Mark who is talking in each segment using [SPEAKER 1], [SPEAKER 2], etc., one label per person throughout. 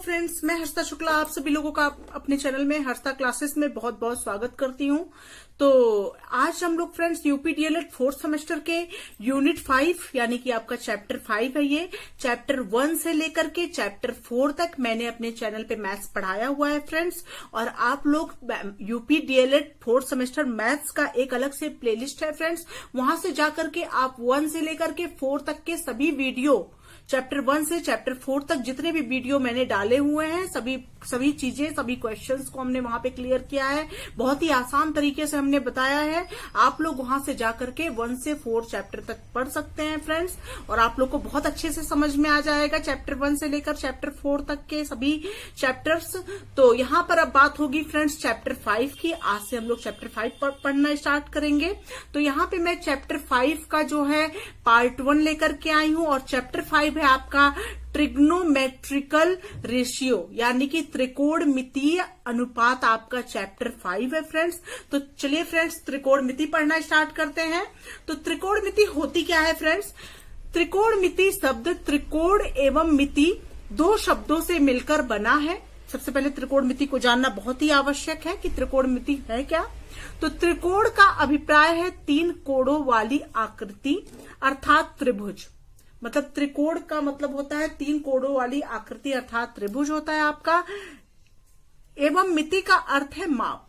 [SPEAKER 1] Friends, मैं हर्षिता शुक्ला आप सभी लोगों का अपने चैनल में हर्षिता क्लासेस में बहुत बहुत स्वागत करती हूं। तो आज हम लोग friends UP DElEd fourth semester के यूनिट 5 यानी कि आपका चैप्टर 5 है। ये चैप्टर 1 से लेकर के चैप्टर 4 तक मैंने अपने चैनल पे मैथ्स पढ़ाया हुआ है फ्रेंड्स। और आप लोग UP DElEd fourth semester maths का एक अलग से प्लेलिस्ट है फ्रेंड्स, वहां से जाकर के आप 1 से लेकर के 4 तक के सभी वीडियो, चैप्टर 1 से चैप्टर 4 तक जितने भी वीडियो मैंने डाले हुए हैं, सभी चीजें, सभी क्वेश्चंस को हमने वहां पे क्लियर किया है। बहुत ही आसान तरीके से हमने बताया है। आप लोग वहां से जाकर के 1 से 4 चैप्टर तक पढ़ सकते हैं फ्रेंड्स, और आप लोग को बहुत अच्छे से समझ में आ जाएगा चैप्टर 1 से लेकर चैप्टर 4 तक के सभी चैप्टर्स। तो यहाँ पर अब बात होगी फ्रेंड्स चैप्टर 5 की। आज से हम लोग चैप्टर 5 पढ़ना स्टार्ट करेंगे। तो यहाँ पे मैं चैप्टर 5 का जो है पार्ट 1 लेकर के आई हूँ, और चैप्टर 5 है आपका ट्रिग्नोमेट्रिकल रेशियो यानी कि त्रिकोणमितीय अनुपात। आपका चैप्टर 5 है फ्रेंड्स। तो चलिए फ्रेंड्स त्रिकोणमिति पढ़ना स्टार्ट करते हैं। तो त्रिकोणमिति होती क्या है फ्रेंड्स? त्रिकोणमिति शब्द त्रिकोण एवं मिति दो शब्दों से मिलकर बना है। सबसे पहले त्रिकोणमिति को जानना बहुत ही आवश्यक है कि त्रिकोणमिति है क्या। तो त्रिकोण का अभिप्राय है 3 कोणों वाली आकृति अर्थात त्रिभुज। मतलब त्रिकोण का मतलब होता है 3 कोणों वाली आकृति अर्थात त्रिभुज होता है आपका। एवं मिति का अर्थ है माप।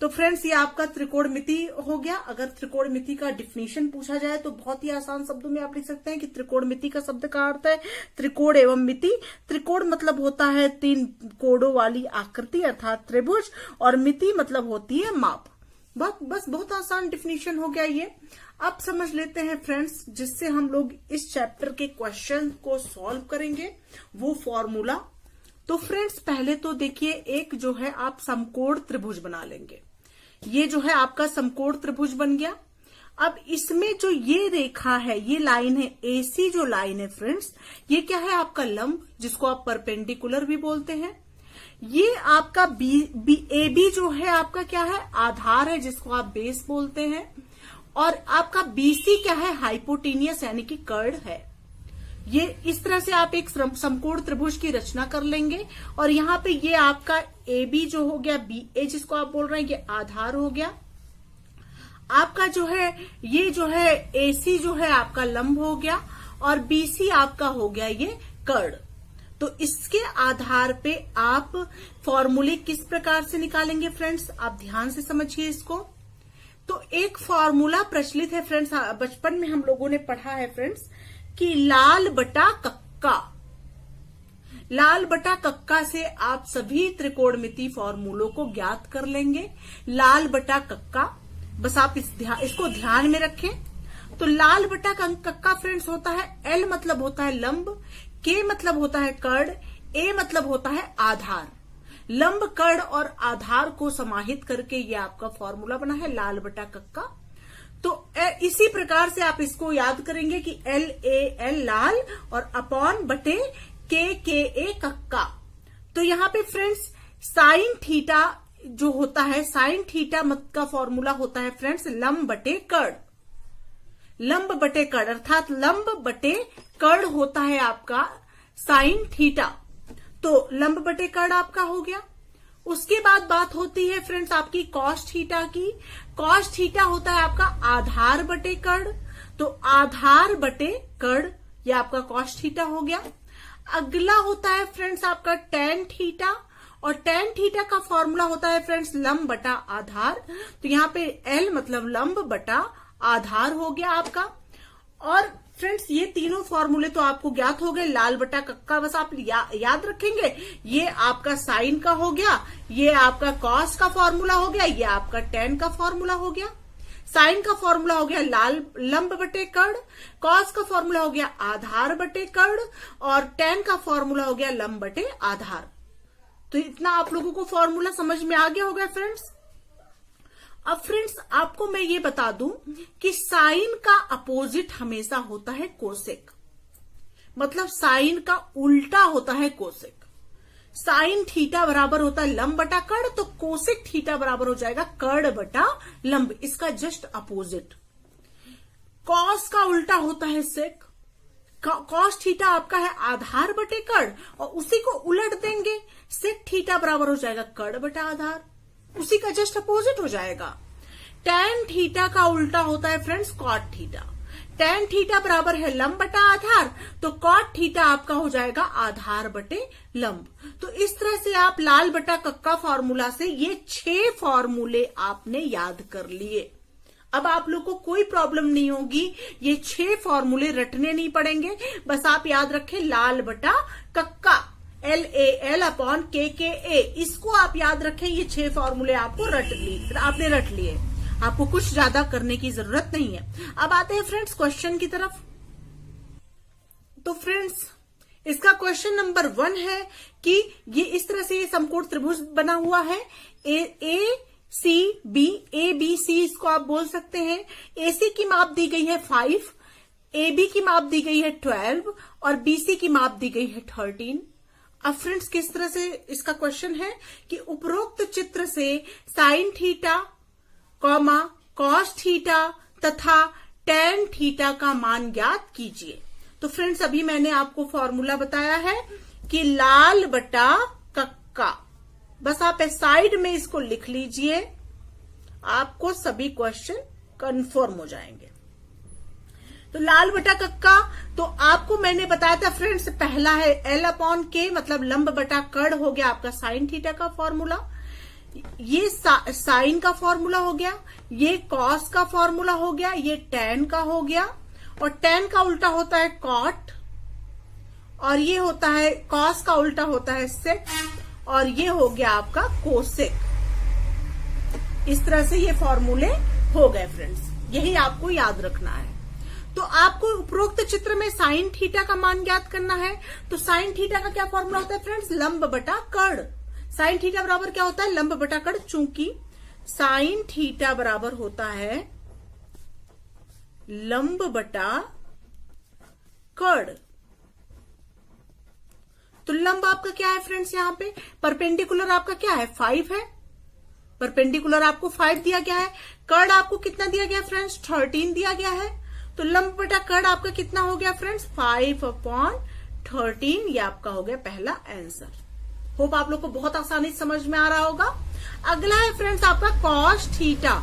[SPEAKER 1] तो फ्रेंड्स ये आपका त्रिकोणमिति हो गया। अगर त्रिकोणमिति का डिफिनीशन पूछा जाए तो बहुत ही आसान शब्दों में आप लिख सकते हैं कि त्रिकोणमिति का शब्द का अर्थ है त्रिकोण एवं मिति। त्रिकोण मतलब होता है 3 कोणों वाली आकृति अर्थात त्रिभुज, और मिति मतलब होती है माप। बस बहुत आसान डिफिनीशन हो गया ये। अब समझ लेते हैं फ्रेंड्स, जिससे हम लोग इस चैप्टर के क्वेश्चन को सॉल्व करेंगे, वो फॉर्मूला। तो फ्रेंड्स पहले तो देखिए, एक जो है आप समकोण त्रिभुज बना लेंगे। ये जो है आपका समकोण त्रिभुज बन गया। अब इसमें जो ये रेखा है, ये लाइन है एसी, जो लाइन है फ्रेंड्स, ये क्या है आपका लंब, जिसको आप परपेंडिकुलर भी बोलते हैं। ये आपका ए बी जो है आपका क्या है, आधार है, जिसको आप बेस बोलते हैं। और आपका बीसी क्या है, हाइपोटेनियस यानी कि कर्ड है। ये इस तरह से आप एक समकोण त्रिभुज की रचना कर लेंगे। और यहाँ पे ये आपका ए बी जो हो गया, बी ए जिसको आप बोल रहे हैं, ये आधार हो गया आपका। जो है ये जो है एसी जो है आपका लंब हो गया, और बीसी आपका हो गया ये कर्ड। तो इसके आधार पे आप फॉर्मूले किस प्रकार से निकालेंगे फ्रेंड्स, आप ध्यान से समझिए इसको। तो एक फॉर्मूला प्रचलित है फ्रेंड्स, बचपन में हम लोगों ने पढ़ा है फ्रेंड्स, कि लाल बटा कक्का। लाल बटा कक्का से आप सभी त्रिकोणमिति फॉर्मूलों को ज्ञात कर लेंगे। लाल बटा कक्का, बस आप इसको ध्यान में रखें। तो लाल बटा कक्का फ्रेंड्स होता है, एल मतलब होता है लंब, के मतलब होता है कर्ड, ए मतलब होता है आधार। लंब, कर्ड और आधार को समाहित करके ये आपका फॉर्मूला बना है लाल बटा कक्का। तो इसी प्रकार से आप इसको याद करेंगे कि एल ए एल लाल और अपॉन बटे के ए कक्का। तो यहाँ पे फ्रेंड्स साइन थीटा जो होता है, साइन थीटा मत का फॉर्मूला होता है फ्रेंड्स लंब बटे कर्ड। लंब बटे कर्ड अर्थात लंब बटे कर्ड होता है आपका साइन थीटा। तो लंब बटे कर्ड आपका हो गया। उसके बाद बात होती है फ्रेंड्स आपकी कॉस थीटा की। कॉस थीटा होता है आपका आधार बटे कर्ड। तो आधार बटे कर्ड ये आपका कॉस थीटा हो गया। अगला होता है फ्रेंड्स आपका टेन थीटा, और टेन थीटा का फॉर्मूला होता है फ्रेंड्स लंब बटा आधार। तो यहाँ पे एल मतलब लंब बटा आधार हो गया आपका। और फ्रेंड्स ये तीनों फॉर्मूले तो आपको ज्ञात हो गए। लाल बटा कक्का बस आप याद रखेंगे, ये आपका साइन का हो गया, ये आपका कॉस का फॉर्मूला हो गया, ये आपका टेन का फॉर्मूला हो गया। साइन का फॉर्मूला हो गया लंब बटे कर्ड, कॉस का फॉर्मूला हो गया आधार बटे कर्ड, और टेन का फॉर्मूला हो गया लंब बटे आधार। तो इतना आप लोगों को फॉर्मूला समझ में आ गया होगा फ्रेंड्स। अब फ्रेंड्स आपको मैं ये बता दूं कि साइन का अपोजिट हमेशा होता है कोसेक। मतलब साइन का उल्टा होता है कोसेक। साइन थीटा बराबर होता है लंब बटा कर्ड, तो कोसेक थीटा बराबर हो जाएगा कर्ड बटा लंब, इसका जस्ट अपोजिट। कॉस का उल्टा होता है सेक, कॉस थीटा आपका है आधार बटे कड़, और उसी को उलट देंगे, सेक थीटा बराबर हो जाएगा कड़ बटा आधार, उसी का जस्ट अपोजिट हो जाएगा। टेन थीटा का उल्टा होता है friends cot theta. Tan theta बराबर है लंब बटा आधार, तो कॉट थीटा आपका हो जाएगा आधार बटे लंब। तो इस तरह से आप लाल बटा कक्का फॉर्मूला से ये 6 फॉर्मूले आपने याद कर लिए। अब आप लोग को कोई प्रॉब्लम नहीं होगी, ये 6 फॉर्मूले रटने नहीं पड़ेंगे, बस आप याद रखें लाल बटा कक्का LAL/KKA, इसको आप याद रखें। ये 6 फॉर्मूले आपको आपने रट लिए, आपको कुछ ज्यादा करने की जरूरत नहीं है। अब आते हैं फ्रेंड्स क्वेश्चन की तरफ। तो फ्रेंड्स इसका क्वेश्चन नंबर 1 है कि ये इस तरह से ये समकोण त्रिभुज बना हुआ है, ABC इसको आप बोल सकते हैं। AC की माप दी गई है 5, AB की माप दी गई है 12 और BC की माप दी गई है 13। अब फ्रेंड्स किस तरह से इसका क्वेश्चन है कि उपरोक्त चित्र से साइन थीटा, कॉस थीटा तथा टेन थीटा का मान ज्ञात कीजिए। तो फ्रेंड्स अभी मैंने आपको फॉर्मूला बताया है कि लाल बटा कक्का, बस आप साइड में इसको लिख लीजिए, आपको सभी क्वेश्चन कंफर्म हो जाएंगे। तो लाल बटा कक्का, तो आपको मैंने बताया था फ्रेंड्स, पहला है L/K, मतलब लंब बटा कड़ हो गया आपका साइन थीटा का फॉर्मूला, ये साइन का फॉर्मूला हो गया, ये कॉस का फॉर्मूला हो गया, ये टेन का हो गया, और टेन का उल्टा होता है कॉट, और ये होता है कॉस का उल्टा होता है सेक, और ये हो गया आपका कोसेक। इस तरह से ये फॉर्मूले हो गए फ्रेंड्स, यही आपको याद रखना है। तो आपको उपरोक्त चित्र में साइन थीटा का मान ज्ञात करना है। तो साइन थीटा का क्या फॉर्मूला होता है फ्रेंड्स, लंब बटा कड़। साइन थीटा बराबर क्या होता है, लंब बटा कड़, चूंकि साइन थीटा बराबर होता है लंब बटा कड़। तो लंब आपका क्या है फ्रेंड्स, यहां पे परपेंडिकुलर आपका क्या है 5 है, परपेंडिकुलर आपको 5 दिया गया है, कड़ आपको कितना दिया गया फ्रेंड्स 13 दिया गया है। तो लंब बटा कड़ आपका कितना हो गया फ्रेंड्स 5/13, ये आपका हो गया पहला आंसर। होप आप लोग को बहुत आसानी से समझ में आ रहा होगा। अगला है फ्रेंड्स आपका कॉस थीटा।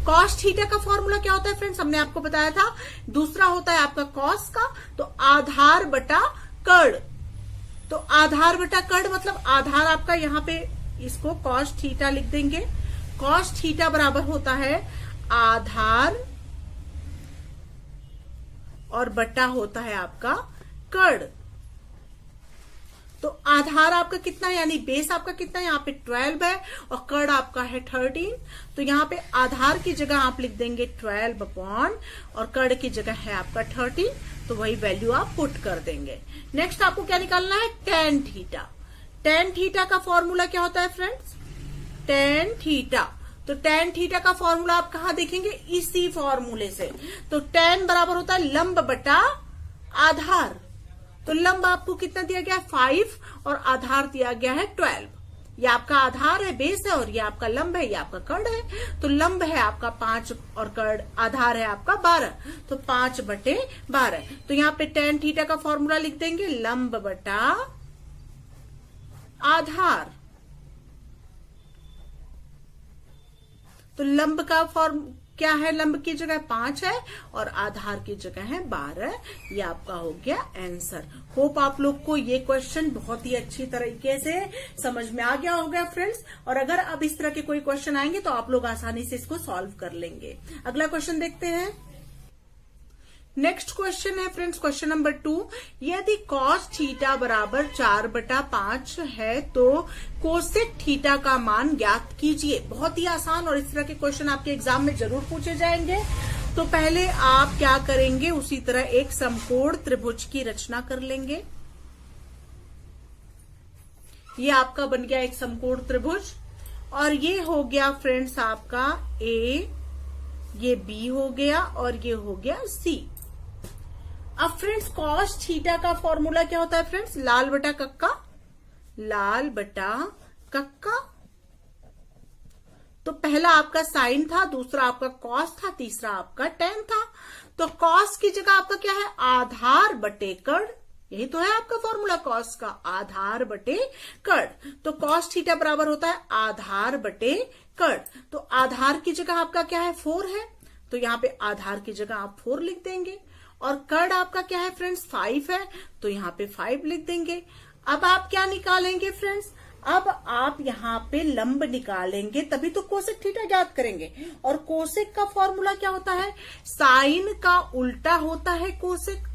[SPEAKER 1] कॉस थीटा का फॉर्मूला क्या होता है फ्रेंड्स, हमने आपको बताया था, दूसरा होता है आपका कॉस का, तो आधार बटा कड़। तो आधार बटा कड़ मतलब आधार आपका यहाँ पे, इसको कॉस थीटा लिख देंगे, कॉस थीटा बराबर होता है आधार और बटा होता है आपका कड़। तो आधार आपका कितना, यानी बेस आपका कितना, यहाँ पे 12 है और कड़ आपका है 13। तो यहाँ पे आधार की जगह आप लिख देंगे 12 और कड़ की जगह है आपका 13, तो वही वैल्यू आप पुट कर देंगे। नेक्स्ट आपको क्या निकालना है, टेन थीटा। टेन थीटा का फॉर्मूला क्या होता है फ्रेंड्स, टेन थीटा। तो टेन थीटा का फॉर्मूला आप कहां देखेंगे, इसी फॉर्मूले से। तो टेन बराबर होता है लंब बटा आधार। तो लंब आपको कितना दिया गया है 5 और आधार दिया गया है 12। ये आपका आधार है, बेस है, और ये आपका लंब है, ये आपका कड़ है। तो लंब है आपका 5 और कड़ आधार है आपका 12, तो 5/12। तो यहाँ पे टेन थीटा का फॉर्मूला लिख देंगे लंब बटा आधार। तो लंब का फॉर्म क्या है, लंब की जगह 5 है और आधार की जगह है 12। ये आपका हो गया आंसर। होप आप लोग को ये क्वेश्चन बहुत ही अच्छी तरीके से समझ में आ गया होगा फ्रेंड्स। और अगर अब इस तरह के कोई क्वेश्चन आएंगे तो आप लोग आसानी से इसको सॉल्व कर लेंगे। अगला क्वेश्चन देखते हैं। नेक्स्ट क्वेश्चन है फ्रेंड्स क्वेश्चन नंबर 2। यदि कॉस थीटा बराबर 4/5 है तो कोसेक थीटा का मान ज्ञात कीजिए। बहुत ही आसान, और इस तरह के क्वेश्चन आपके एग्जाम में जरूर पूछे जाएंगे। तो पहले आप क्या करेंगे, उसी तरह एक समकोण त्रिभुज की रचना कर लेंगे। ये आपका बन गया एक समकोण त्रिभुज, और ये हो गया फ्रेंड्स आपका ए, ये बी हो गया और ये हो गया सी। अब फ्रेंड्स कॉस थीटा का फॉर्मूला क्या होता है फ्रेंड्स, लाल बटा कक्का, लाल बटा कक्का। तो पहला आपका साइन था, दूसरा आपका कॉस था, तीसरा आपका टेन था। तो कॉस की जगह आपका क्या है, आधार बटे कड़। यही तो है आपका फॉर्मूला कॉस का, आधार बटे कड़। तो कॉस थीटा बराबर होता है आधार बटे कड़। तो आधार की जगह आपका क्या है, 4 है, तो यहाँ पे आधार की जगह आप 4 लिख देंगे। और कड़ आपका क्या है फ्रेंड्स, 5 है, तो यहाँ पे 5 लिख देंगे। अब आप क्या निकालेंगे फ्रेंड्स, अब आप यहाँ पे लंब निकालेंगे, तभी तो कोसेक थीटा ज्ञात करेंगे। और कोसेक का फॉर्मूला क्या होता है, साइन का उल्टा होता है कोसेक।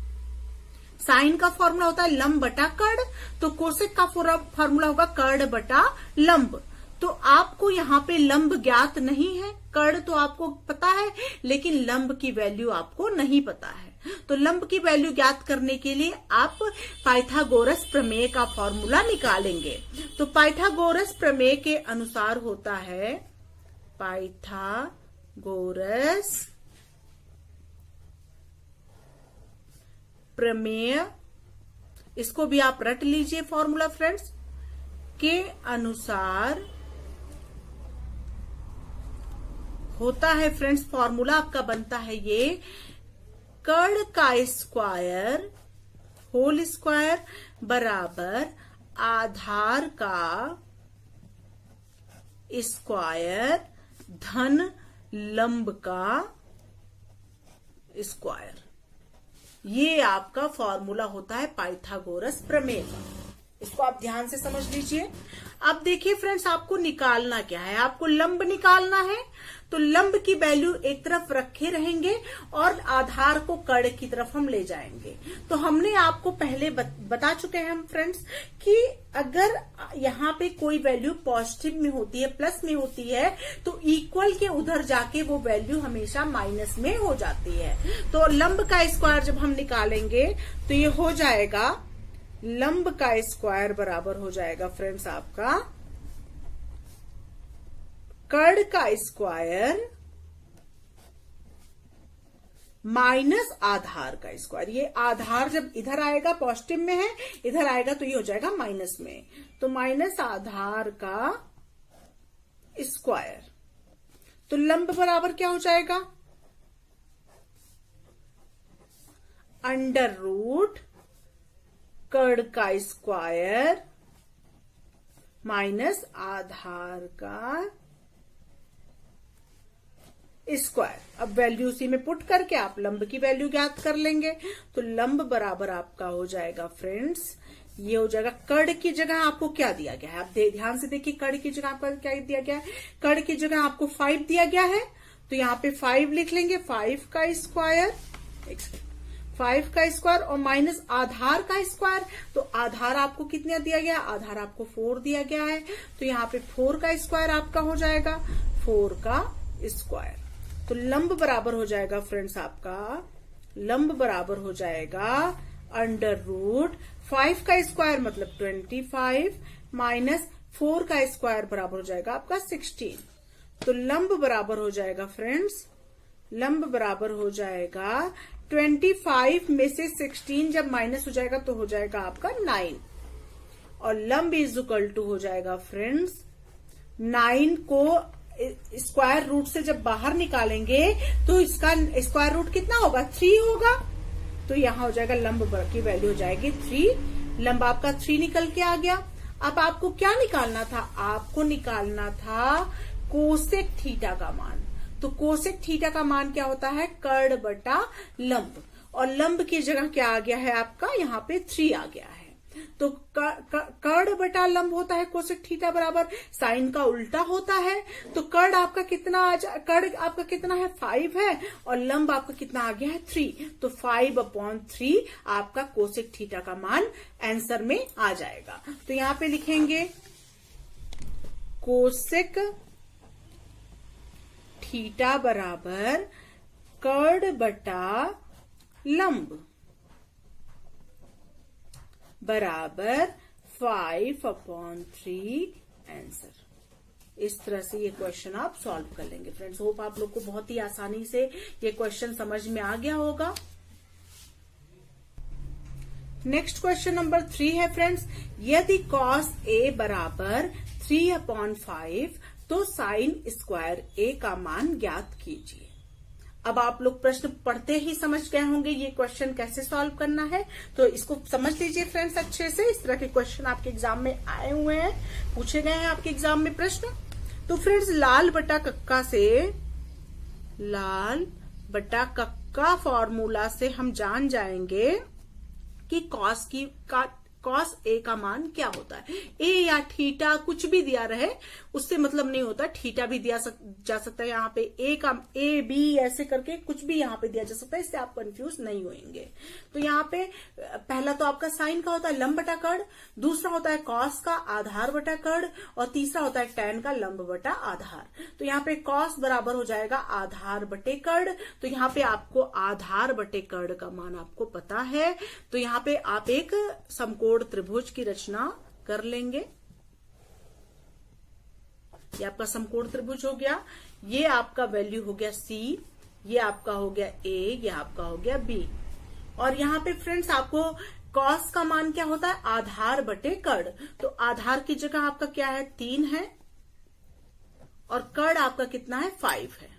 [SPEAKER 1] साइन का फॉर्मूला होता है लंब बटा कड़, तो कोसेक का फॉर्मूला होगा कड़ बटा लंब। तो आपको यहाँ पे लंब ज्ञात नहीं है, कड़ तो आपको पता है, लेकिन लंब की वैल्यू आपको नहीं पता है। तो लंब की वैल्यू ज्ञात करने के लिए आप पाइथागोरस प्रमेय का फॉर्मूला निकालेंगे। तो पाइथागोरस प्रमेय के अनुसार होता है पाइथागोरस प्रमेय, इसको भी आप रट लीजिए फॉर्मूला फ्रेंड्स, के अनुसार होता है फ्रेंड्स, फॉर्मूला आपका बनता है ये, कड़ का स्क्वायर होल स्क्वायर बराबर आधार का स्क्वायर धन लंब का स्क्वायर। ये आपका फॉर्मूला होता है पाइथागोरस प्रमेय का। इसको आप ध्यान से समझ लीजिए। अब देखिए फ्रेंड्स, आपको निकालना क्या है, आपको लंब निकालना है। तो लंब की वैल्यू एक तरफ रखे रहेंगे और आधार को कड़ की तरफ हम ले जाएंगे। तो हमने आपको पहले बता चुके हैं हम फ्रेंड्स कि अगर यहाँ पे कोई वैल्यू पॉजिटिव में होती है, प्लस में होती है, तो इक्वल के उधर जाके वो वैल्यू हमेशा माइनस में हो जाती है। तो लंब का स्क्वायर जब हम निकालेंगे तो ये हो जाएगा, लंब का स्क्वायर बराबर हो जाएगा फ्रेंड्स आपका कड़ का स्क्वायर माइनस आधार का स्क्वायर। ये आधार जब इधर आएगा पॉजिटिव में है, इधर आएगा तो ये हो जाएगा माइनस में, तो माइनस आधार का स्क्वायर। तो लंब बराबर क्या हो जाएगा, अंडर रूट कड़ का स्क्वायर माइनस आधार का स्क्वायर। अब वैल्यू उसी में पुट करके आप लंब की वैल्यू ज्ञात कर लेंगे। तो लंब बराबर आपका हो जाएगा फ्रेंड्स, ये हो जाएगा, कड़ की जगह आपको क्या दिया गया है, आप ध्यान से देखिए, कड़ की जगह आपका क्या दिया गया है, कड़ की जगह आपको 5 दिया गया है, तो यहाँ पे 5 लिख लेंगे, 5 का स्क्वायर, 5 का स्क्वायर और माइनस आधार का स्क्वायर। तो आधार आपको कितना दिया गया, आधार आपको 4 दिया गया है, तो यहाँ पे 4 का स्क्वायर आपका हो जाएगा 4 का स्क्वायर। तो लंब बराबर हो जाएगा फ्रेंड्स आपका, लंब बराबर हो जाएगा अंडर रूट 5 का स्क्वायर मतलब 25 माइनस 4 का स्क्वायर बराबर हो जाएगा आपका 16। तो लंब बराबर हो जाएगा फ्रेंड्स, लंब बराबर हो जाएगा 25 में से 16 जब माइनस हो जाएगा तो हो जाएगा आपका 9, और लंब इज इक्वल टू हो जाएगा फ्रेंड्स 9 को स्क्वायर रूट से जब बाहर निकालेंगे तो इसका स्क्वायर रूट कितना होगा, 3 होगा। तो यहां हो जाएगा लंब की वैल्यू हो जाएगी 3, लंब आपका 3 निकल के आ गया। अब आपको क्या निकालना था, आपको निकालना था कोसेक थीटा का मान। तो कोसेक थीटा का मान क्या होता है, कड़ बटा लंब, और लंब की जगह क्या आ गया है आपका, यहाँ पे 3 आ गया है। तो कड़ बटा लंब होता है कोसेक थीटा बराबर, साइन का उल्टा होता है। तो कड़ आपका कितना कड़ आपका कितना है, 5 है, और लंब आपका कितना आ गया है 3। तो 5/3 आपका कोसेक थीटा का मान आंसर में आ जाएगा। तो यहाँ पे लिखेंगे कोसेक थीटा बराबर कड़ बटा लंब बराबर 5/3 आंसर। इस तरह से ये क्वेश्चन आप सॉल्व कर लेंगे फ्रेंड्स। होप आप लोग को बहुत ही आसानी से ये क्वेश्चन समझ में आ गया होगा। नेक्स्ट क्वेश्चन नंबर 3 है फ्रेंड्स, यदि cos A बराबर 3/5 तो साइन स्क्वायर A का मान ज्ञात कीजिए। अब आप लोग प्रश्न पढ़ते ही समझ गए होंगे ये क्वेश्चन कैसे सॉल्व करना है, तो इसको समझ लीजिए फ्रेंड्स अच्छे से। इस तरह के क्वेश्चन आपके एग्जाम में आए हुए हैं, पूछे गए हैं आपके एग्जाम में प्रश्न। तो फ्रेंड्स लाल बटा कक्का से, लाल बटा कक्का फॉर्मूला से हम जान जाएंगे कि कॉस ए का मान क्या होता है। ए या थीटा कुछ भी दिया रहे उससे मतलब नहीं होता, थीटा भी दिया जा सकता है यहाँ पे, ए बी ऐसे करके कुछ भी यहाँ पे दिया जा सकता है, इससे आप कंफ्यूज नहीं होंगे। तो यहाँ पे पहला तो आपका साइन का होता है लंब बटा कर्ण, दूसरा होता है कॉस का आधार बटा कर्ण, और तीसरा होता है टैन का लंब बटा आधार। तो यहाँ पे कॉस बराबर हो जाएगा आधार बटे कर्ण, तो यहाँ पे आपको आधार बटे कर्ण का मान आपको पता है, तो यहाँ पे आप एक समकोण त्रिभुज की रचना कर लेंगे। ये आपका समकोण त्रिभुज हो गया, ये आपका वैल्यू हो गया C, ये आपका हो गया A, ये आपका हो गया B। और यहाँ पे फ्रेंड्स आपको कॉस का मान क्या होता है आधार बटे कर्ण, तो आधार की जगह आपका क्या है 3 है, और कर्ण आपका कितना है 5 है।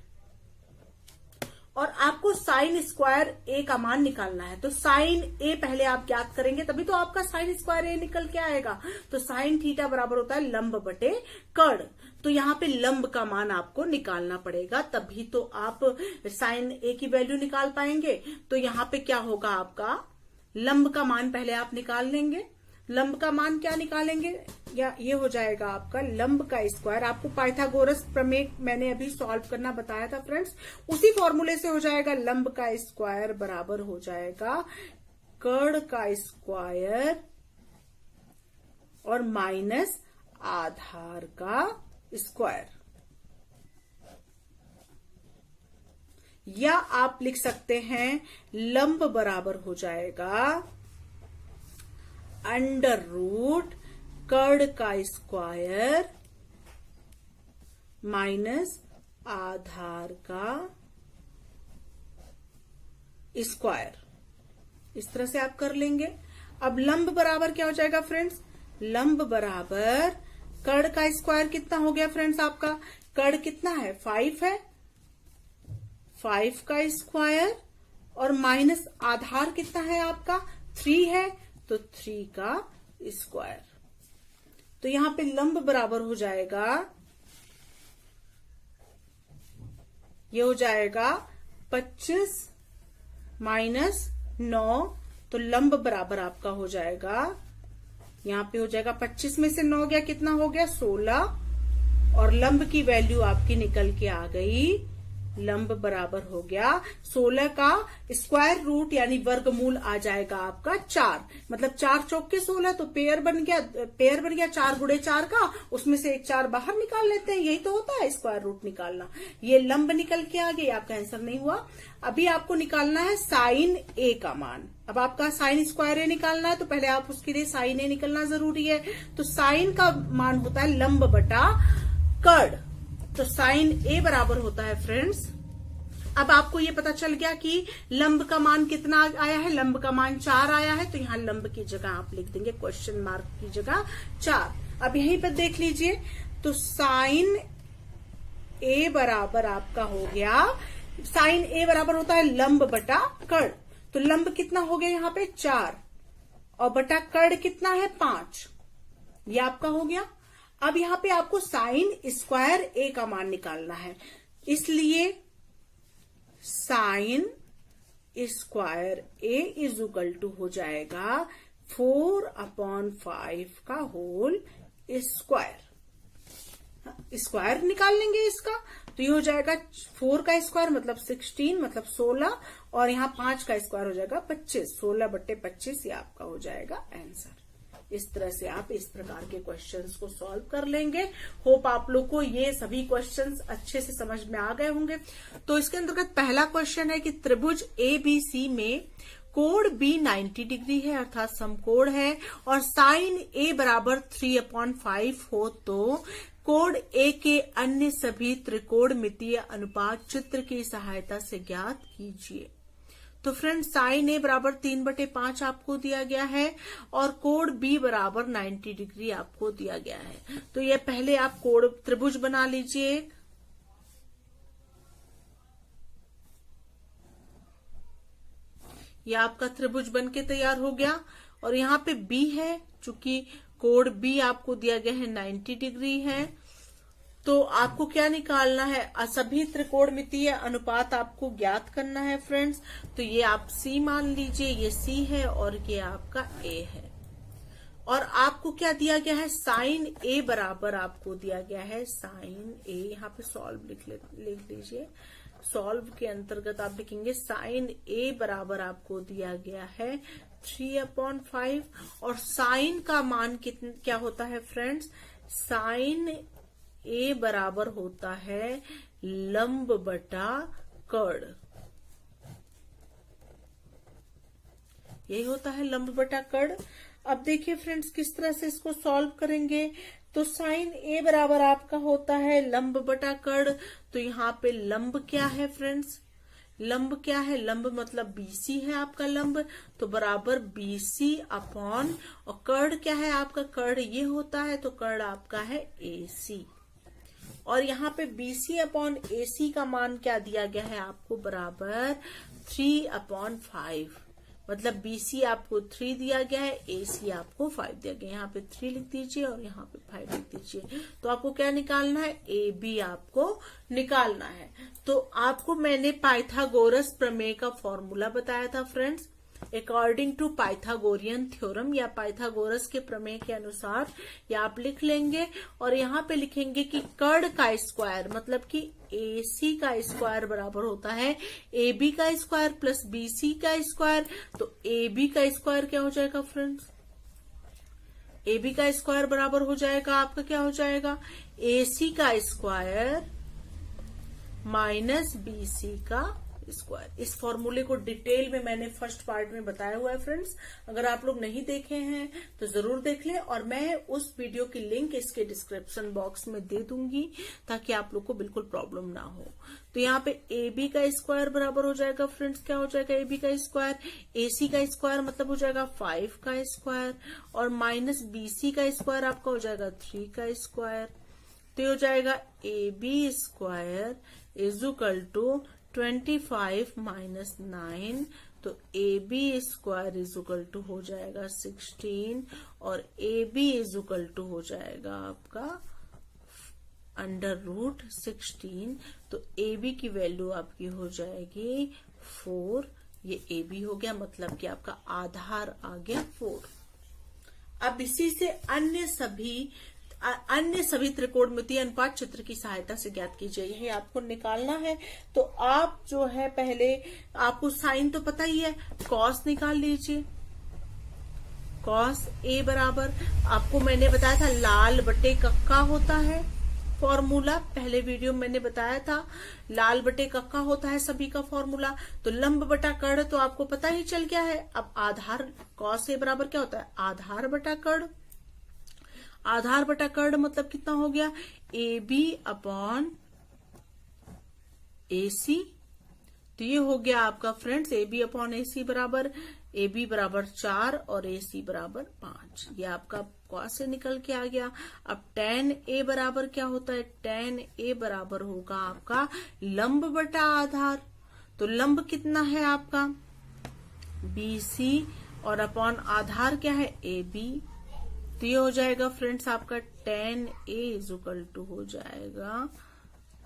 [SPEAKER 1] और आपको साइन स्क्वायर ए का मान निकालना है, तो साइन ए पहले आप ज्ञात करेंगे तभी तो आपका साइन स्क्वायर ए निकल के आएगा। तो साइन थीटा बराबर होता है लंब बटे कर्ण, तो यहाँ पे लंब का मान आपको निकालना पड़ेगा, तभी तो आप साइन ए की वैल्यू निकाल पाएंगे। तो यहाँ पे क्या होगा आपका लंब का मान पहले आप निकाल लेंगे। लंब का मान क्या निकालेंगे, या ये हो जाएगा आपका लंब का स्क्वायर। आपको पाइथागोरस प्रमेय मैंने अभी सॉल्व करना बताया था फ्रेंड्स, उसी फॉर्मूले से हो जाएगा लंब का स्क्वायर बराबर हो जाएगा कर्ण का स्क्वायर और माइनस आधार का स्क्वायर, या आप लिख सकते हैं लंब बराबर हो जाएगा अंडर रूट कर्ण का स्क्वायर माइनस आधार का स्क्वायर। इस तरह से आप कर लेंगे। अब लंब बराबर क्या हो जाएगा फ्रेंड्स, लंब बराबर कर्ण का स्क्वायर कितना हो गया फ्रेंड्स आपका, कर्ण कितना है 5 है, 5 का स्क्वायर और माइनस आधार कितना है आपका 3 है, तो 3 का स्क्वायर। तो यहां पे लंब बराबर हो जाएगा, ये हो जाएगा 25 माइनस 9, तो लंब बराबर आपका हो जाएगा, यहां पे हो जाएगा 25 में से 9 गया कितना हो गया 16, और लंब की वैल्यू आपकी निकल के आ गई, लंब बराबर हो गया 16 का स्क्वायर रूट यानी वर्गमूल आ जाएगा आपका 4, मतलब 4 चौक के 16, तो पेयर बन गया 4 गुणे 4 का, उसमें से एक 4 बाहर निकाल लेते हैं, यही तो होता है स्क्वायर रूट निकालना। ये लंब निकल के आ गया, आपका आंसर नहीं हुआ। अभी आपको निकालना है साइन ए का मान। अब आपका साइन स्क्वायर ए निकालना है तो पहले आप उसके लिए साइन ए निकलना जरूरी है, तो साइन का मान होता है लंब बटा कर्ण, तो साइन ए बराबर होता है फ्रेंड्स। अब आपको ये पता चल गया कि लंब का मान कितना आया है, लंब का मान 4 आया है, तो यहां लंब की जगह आप लिख देंगे क्वेश्चन मार्क की जगह 4। अब यहीं पर देख लीजिए, तो साइन ए बराबर आपका हो गया, साइन ए बराबर होता है लंब बटा कर्ण, तो लंब कितना हो गया यहाँ पे 4 और बटा कर्ण कितना है 5, ये आपका हो गया। अब यहां पे आपको साइन स्क्वायर ए का मान निकालना है, इसलिए sine square A is equal to हो जाएगा 4/5 का होल स्क्वायर। स्क्वायर निकाल लेंगे इसका, तो ये हो जाएगा 4 का स्क्वायर मतलब 16 मतलब 16, और यहाँ 5 का स्क्वायर हो जाएगा 25, 16 बट्टे 25 ये आपका हो जाएगा आंसर। इस तरह से आप इस प्रकार के क्वेश्चंस को सॉल्व कर लेंगे। होप आप लोग को ये सभी क्वेश्चंस अच्छे से समझ में आ गए होंगे। तो इसके अंतर्गत पहला क्वेश्चन है कि त्रिभुज ABC में कोण B 90 डिग्री है अर्थात समकोण है, और साइन A बराबर 3/5 हो तो कोण A के अन्य सभी त्रिकोणमितीय अनुपात चित्र की सहायता से ज्ञात कीजिए। तो फ्रेंड साइन ए बराबर 3/5 आपको दिया गया है और कोण बी बराबर 90 डिग्री आपको दिया गया है। तो ये पहले आप कोण त्रिभुज बना लीजिए। ये आपका त्रिभुज बन के तैयार हो गया। और यहाँ पे बी है, चूंकि कोण बी आपको दिया गया है 90 डिग्री है, तो आपको क्या निकालना है, सभी त्रिकोणमितीय अनुपात आपको ज्ञात करना है फ्रेंड्स। तो ये आप सी मान लीजिए, ये सी है और ये आपका ए है। और आपको क्या दिया गया है, साइन ए बराबर आपको दिया गया है साइन ए, यहाँ पे सॉल्व लिख लीजिए। सॉल्व के अंतर्गत आप लिखेंगे साइन ए बराबर आपको दिया गया है 3/5। और साइन का मान क्या होता है फ्रेंड्स, साइन ए बराबर होता है लंब बटा कर्ण। यही होता है लंब बटा कर्ण। अब देखिए फ्रेंड्स किस तरह से इसको सॉल्व करेंगे। तो साइन ए बराबर आपका होता है लंब बटा कर्ण। तो यहाँ पे लंब क्या है फ्रेंड्स, लंब क्या है, लंब मतलब बीसी है आपका लंब, तो बराबर बीसी अपॉन, और कर्ण क्या है आपका, कर्ण ये होता है, तो कर्ण आपका है एसी। और यहाँ पे BC अपॉन AC का मान क्या दिया गया है आपको, बराबर 3/5। मतलब BC आपको 3 दिया गया है, AC आपको 5 दिया गया है। यहाँ पे 3 लिख दीजिए और यहाँ पे 5 लिख दीजिए। तो आपको क्या निकालना है, AB आपको निकालना है। तो आपको मैंने पाइथागोरस प्रमेय का फॉर्मूला बताया था friends, according to Pythagorean theorem या पाइथागोरस के प्रमेय के अनुसार। या आप लिख लेंगे और यहाँ पे लिखेंगे कि कर्ण का स्क्वायर मतलब कि AC का स्क्वायर बराबर होता है AB का स्क्वायर प्लस BC का स्क्वायर। तो AB का स्क्वायर क्या हो जाएगा फ्रेंड्स, AB का स्क्वायर बराबर हो जाएगा आपका क्या हो जाएगा, AC का स्क्वायर माइनस BC का स्क्वायर। इस फॉर्मूले को डिटेल में मैंने फर्स्ट पार्ट में बताया हुआ है फ्रेंड्स, अगर आप लोग नहीं देखे हैं तो जरूर देख लें। और मैं उस वीडियो की लिंक इसके डिस्क्रिप्शन बॉक्स में दे दूंगी ताकि आप लोग को बिल्कुल प्रॉब्लम ना हो। तो यहाँ पे AB का स्क्वायर बराबर हो जाएगा फ्रेंड्स, क्या हो जाएगा AB का स्क्वायर, AC का स्क्वायर मतलब हो जाएगा 5 का स्क्वायर, और माइनस BC का स्क्वायर आपका हो जाएगा 3 का स्क्वायर। तो ये हो जाएगा AB square is equal to 25 minus 9। तो AB square is equal to हो जाएगा 16 और AB इज इक्वल टू हो जाएगा आपका √16। तो AB की वैल्यू आपकी हो जाएगी 4। ये AB हो गया, मतलब कि आपका आधार आ गया 4। अब इसी से अन्य सभी त्रिकोणमितीय अनुपात चित्र की सहायता से ज्ञात कीजिए। यही आपको निकालना है। तो आप जो है पहले आपको साइन तो पता ही है, कॉस निकाल लीजिए। कॉस ए बराबर आपको मैंने बताया था लाल बटे कक्का होता है फॉर्मूला, पहले वीडियो में मैंने बताया था लाल बटे कक्का होता है सभी का फॉर्मूला। तो लंब बटा कर्ण तो आपको पता ही चल गया है। अब आधार कॉस ए बराबर क्या होता है, आधार बटा कर्ण। आधार बटा कर्ण मतलब कितना हो गया, AB अपॉन AC। तो ये हो गया आपका फ्रेंड्स AB अपॉन AC बराबर, AB बराबर 4 और AC बराबर 5। ये आपका कॉस से निकल के आ गया। अब tan A बराबर क्या होता है, tan A बराबर होगा आपका लंब बटा आधार। तो लंब कितना है आपका BC और अपॉन आधार क्या है AB। तो ये हो जाएगा फ्रेंड्स आपका tan A is equal to हो जाएगा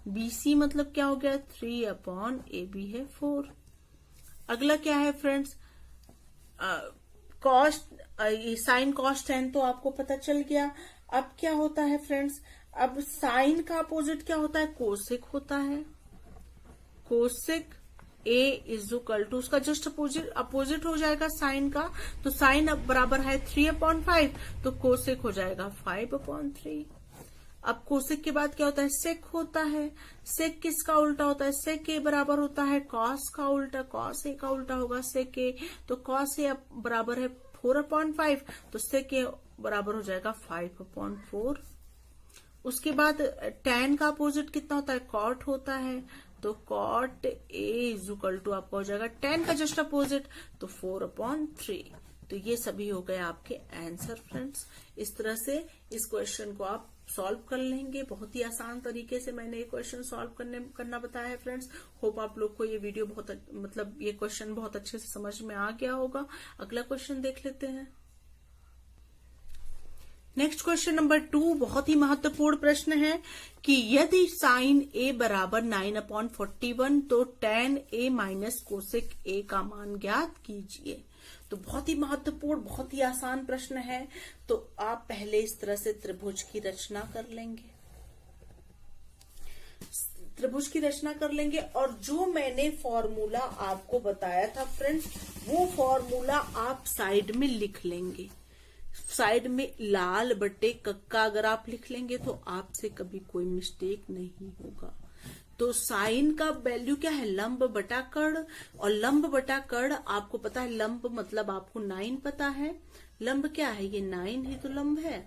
[SPEAKER 1] BC मतलब क्या हो गया 3/AB है 4। अगला क्या है friends, cost sine cos tan तो आपको पता चल गया। अब क्या होता है फ्रेंड्स, अब साइन का अपोजिट क्या होता है, कोसेक होता है। Cosec A is equal to उसका जस्ट अपोजिट हो जाएगा साइन का। तो साइन अब बराबर है 3/5, तो कोसेक हो जाएगा 5/3। अब कोसेक के बाद क्या होता है, सेक होता है। सेक किसका उल्टा होता है, सेक ए बराबर होता है कॉस का उल्टा, कॉस ए का उल्टा होगा सेक ए। तो कॉस ए बराबर है 4/5, तो सेक ए बराबर हो जाएगा 5/4। उसके बाद tan का अपोजिट कितना होता है, कॉट होता है। तो cot A is equal to आपका हो जाएगा tan का जस्ट अपोजिट, तो 4/3। तो ये सभी हो गए आपके आंसर फ्रेंड्स। इस तरह से इस क्वेश्चन को आप सॉल्व कर लेंगे। बहुत ही आसान तरीके से मैंने ये क्वेश्चन सॉल्व करना बताया है फ्रेंड्स। होप आप लोग को ये वीडियो ये क्वेश्चन बहुत अच्छे से समझ में आ गया होगा। अगला क्वेश्चन देख लेते हैं। नेक्स्ट क्वेश्चन नंबर 2 बहुत ही महत्वपूर्ण प्रश्न है कि यदि साइन ए बराबर 9/41 तो tan a minus cosec a का मान ज्ञात कीजिए। तो बहुत ही महत्वपूर्ण, बहुत ही आसान प्रश्न है। तो आप पहले इस तरह से त्रिभुज की रचना कर लेंगे। त्रिभुज की रचना कर लेंगे और जो मैंने फॉर्मूला आपको बताया था फ्रेंड्स, वो फॉर्मूला आप साइड में लिख लेंगे। साइड में लाल बटे कक्का अगर आप लिख लेंगे तो आपसे कभी कोई मिस्टेक नहीं होगा। तो साइन का वैल्यू क्या है? लंब बटा कर्ण, और लंब बटा कर्ण आपको पता है, लंब मतलब आपको 9 पता है। लंब क्या है? ये 9 ही तो लंब है।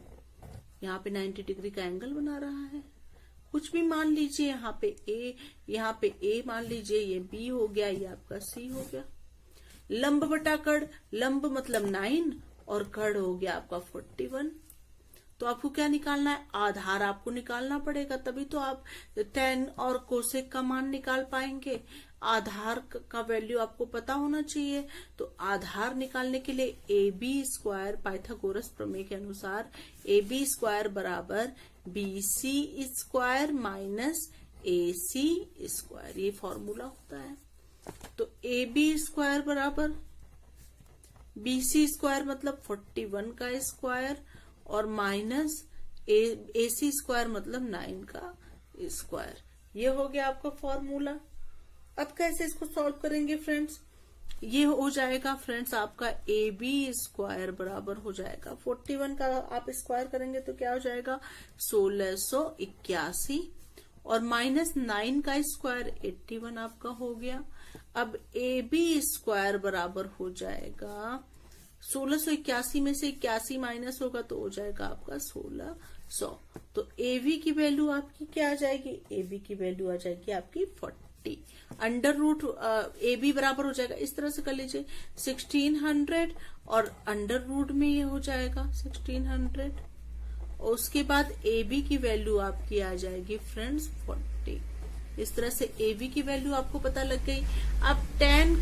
[SPEAKER 1] यहाँ पे 90 डिग्री का एंगल बना रहा है। कुछ भी मान लीजिए, यहाँ पे ए मान लीजिए, ये बी हो गया, ये आपका सी हो गया। लंब बटा कर्ण, लंब मतलब 9 और कर्ण हो गया आपका 41। तो आपको क्या निकालना है? आधार आपको निकालना पड़ेगा, तभी तो आप tan और कोसेक का मान निकाल पाएंगे। आधार का वैल्यू आपको पता होना चाहिए। तो आधार निकालने के लिए AB² पाइथागोरस प्रमेय के अनुसार AB² बराबर BC² माइनस AC², ये फॉर्मूला होता है। तो AB² बराबर BC² मतलब 41 का स्क्वायर और माइनस AC² मतलब 9 का स्क्वायर। ये हो गया आपका फॉर्मूला। अब कैसे इसको सॉल्व करेंगे फ्रेंड्स? ये हो जाएगा फ्रेंड्स आपका AB² बराबर हो जाएगा 41 का आप स्क्वायर करेंगे तो क्या हो जाएगा? 1681 और माइनस 9 का स्क्वायर 81 आपका हो गया। अब AB² बराबर हो जाएगा 1681 में से 81 माइनस होगा तो हो जाएगा आपका 1600। तो AB की वैल्यू आपकी क्या आ जाएगी? AB की वैल्यू आ जाएगी आपकी 40। अंडर रूट AB बराबर हो जाएगा, इस तरह से कर लीजिए 1600 और अंडर रूट में ये हो जाएगा 1600। और उसके बाद AB की वैल्यू आपकी आ जाएगी फ्रेंड्स 40। इस तरह से AB की वैल्यू आपको पता लग गई। अब tan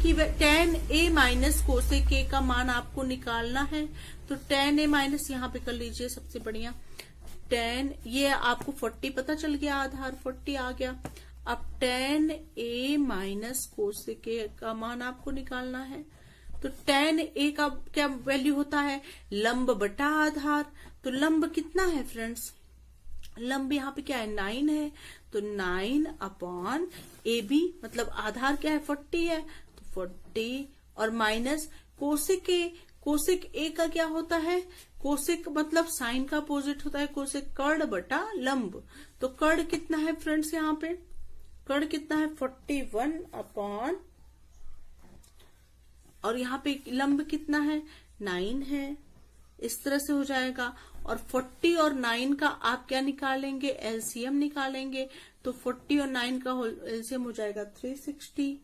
[SPEAKER 1] a minus cosec a का मान आपको निकालना है। तो tan a माइनस यहाँ पे कर लीजिए, सबसे बढ़िया tan, ये आपको 40 पता चल गया, आधार 40 आ गया। अब tan a minus cosec a का मान आपको निकालना है। तो tan a का क्या वैल्यू होता है? लंब बटा आधार। तो लंब कितना है फ्रेंड्स? लंब यहाँ पे क्या है? 9 है। तो 9/AB मतलब आधार क्या है? 40 है, तो 40 और minus cosec A। Cosec A का क्या होता है? कोसेक मतलब साइन का अपोजिट होता है। कोसेक कर्ण बटा लंब। तो कर्ण कितना है फ्रेंड्स? यहाँ पे कर्ण कितना है? 41 और यहाँ पे लंब कितना है? 9 है। इस तरह से हो जाएगा। और 40 और 9 का आप क्या निकालेंगे? एलसीएम निकालेंगे। तो 40 और 9 का एलसीएम हो जाएगा 360।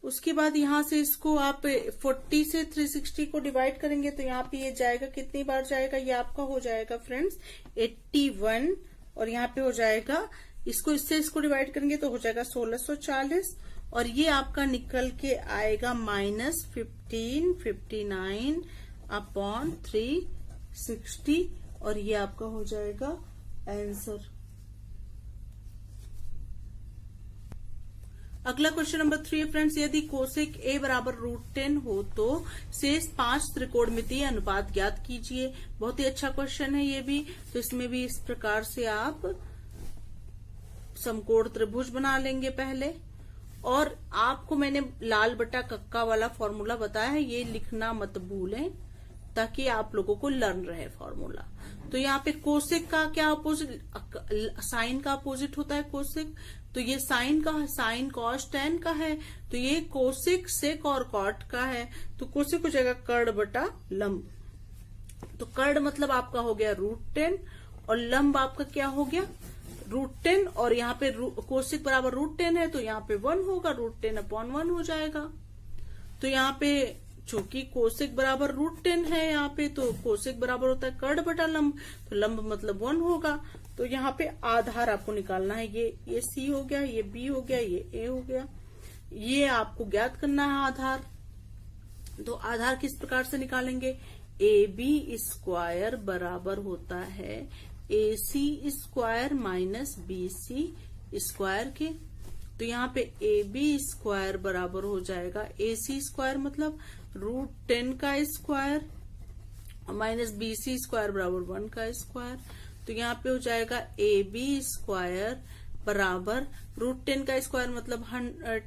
[SPEAKER 1] उसके बाद यहां से इसको आप 40 से 360 को डिवाइड करेंगे तो यहाँ पे ये जाएगा, कितनी बार जाएगा? ये आपका हो जाएगा फ्रेंड्स 81 और यहाँ पे हो जाएगा, इसको डिवाइड करेंगे तो हो जाएगा 1640 और ये आपका निकल के आएगा -1559/360 और ये आपका हो जाएगा आंसर। अगला क्वेश्चन नंबर 3 फ्रेंड्स, यदि कोसेक A बराबर √10 हो तो शेष 5 त्रिकोणमितीय अनुपात ज्ञात कीजिए। बहुत ही अच्छा क्वेश्चन है ये भी। तो इसमें भी इस प्रकार से आप समकोण त्रिभुज बना लेंगे पहले। और आपको मैंने लाल बटा कक्का वाला फॉर्मूला बताया है, ये लिखना मत भूलें ताकि आप लोगों को लर्न रहे फॉर्मूला। तो यहाँ पे कोसेक का क्या अपोजिट? साइन का अपोजिट होता है कोसेक। तो ये साइन का है, साइन कॉस टैन का है। तो ये कोसेक सेक और कॉट का है। तो कोसेक हो जाएगा कर्ण बटा लंब। तो कर्ण मतलब आपका हो गया √10 और लंब आपका क्या हो गया? √10 और यहाँ पे कोसेक बराबर √10 है तो यहाँ पे 1 होगा, √10/1 हो जाएगा। तो यहाँ पे चूंकि कोसेक बराबर √10 है यहाँ पे, तो कोसेक बराबर होता है कर्ड बटा लंब, तो लंब मतलब 1 होगा। तो यहाँ पे आधार आपको निकालना है, ये C हो गया, ये B हो गया, ये A हो गया, ये आपको ज्ञात करना है आधार। तो आधार किस प्रकार से निकालेंगे, AB² बराबर होता है AC² माइनस BC² के। तो यहाँ पे AB² बराबर हो जाएगा AC² मतलब √10 का स्क्वायर माइनस BC² बराबर 1 का स्क्वायर। तो यहाँ पे हो जाएगा AB² बराबर √10 का स्क्वायर मतलब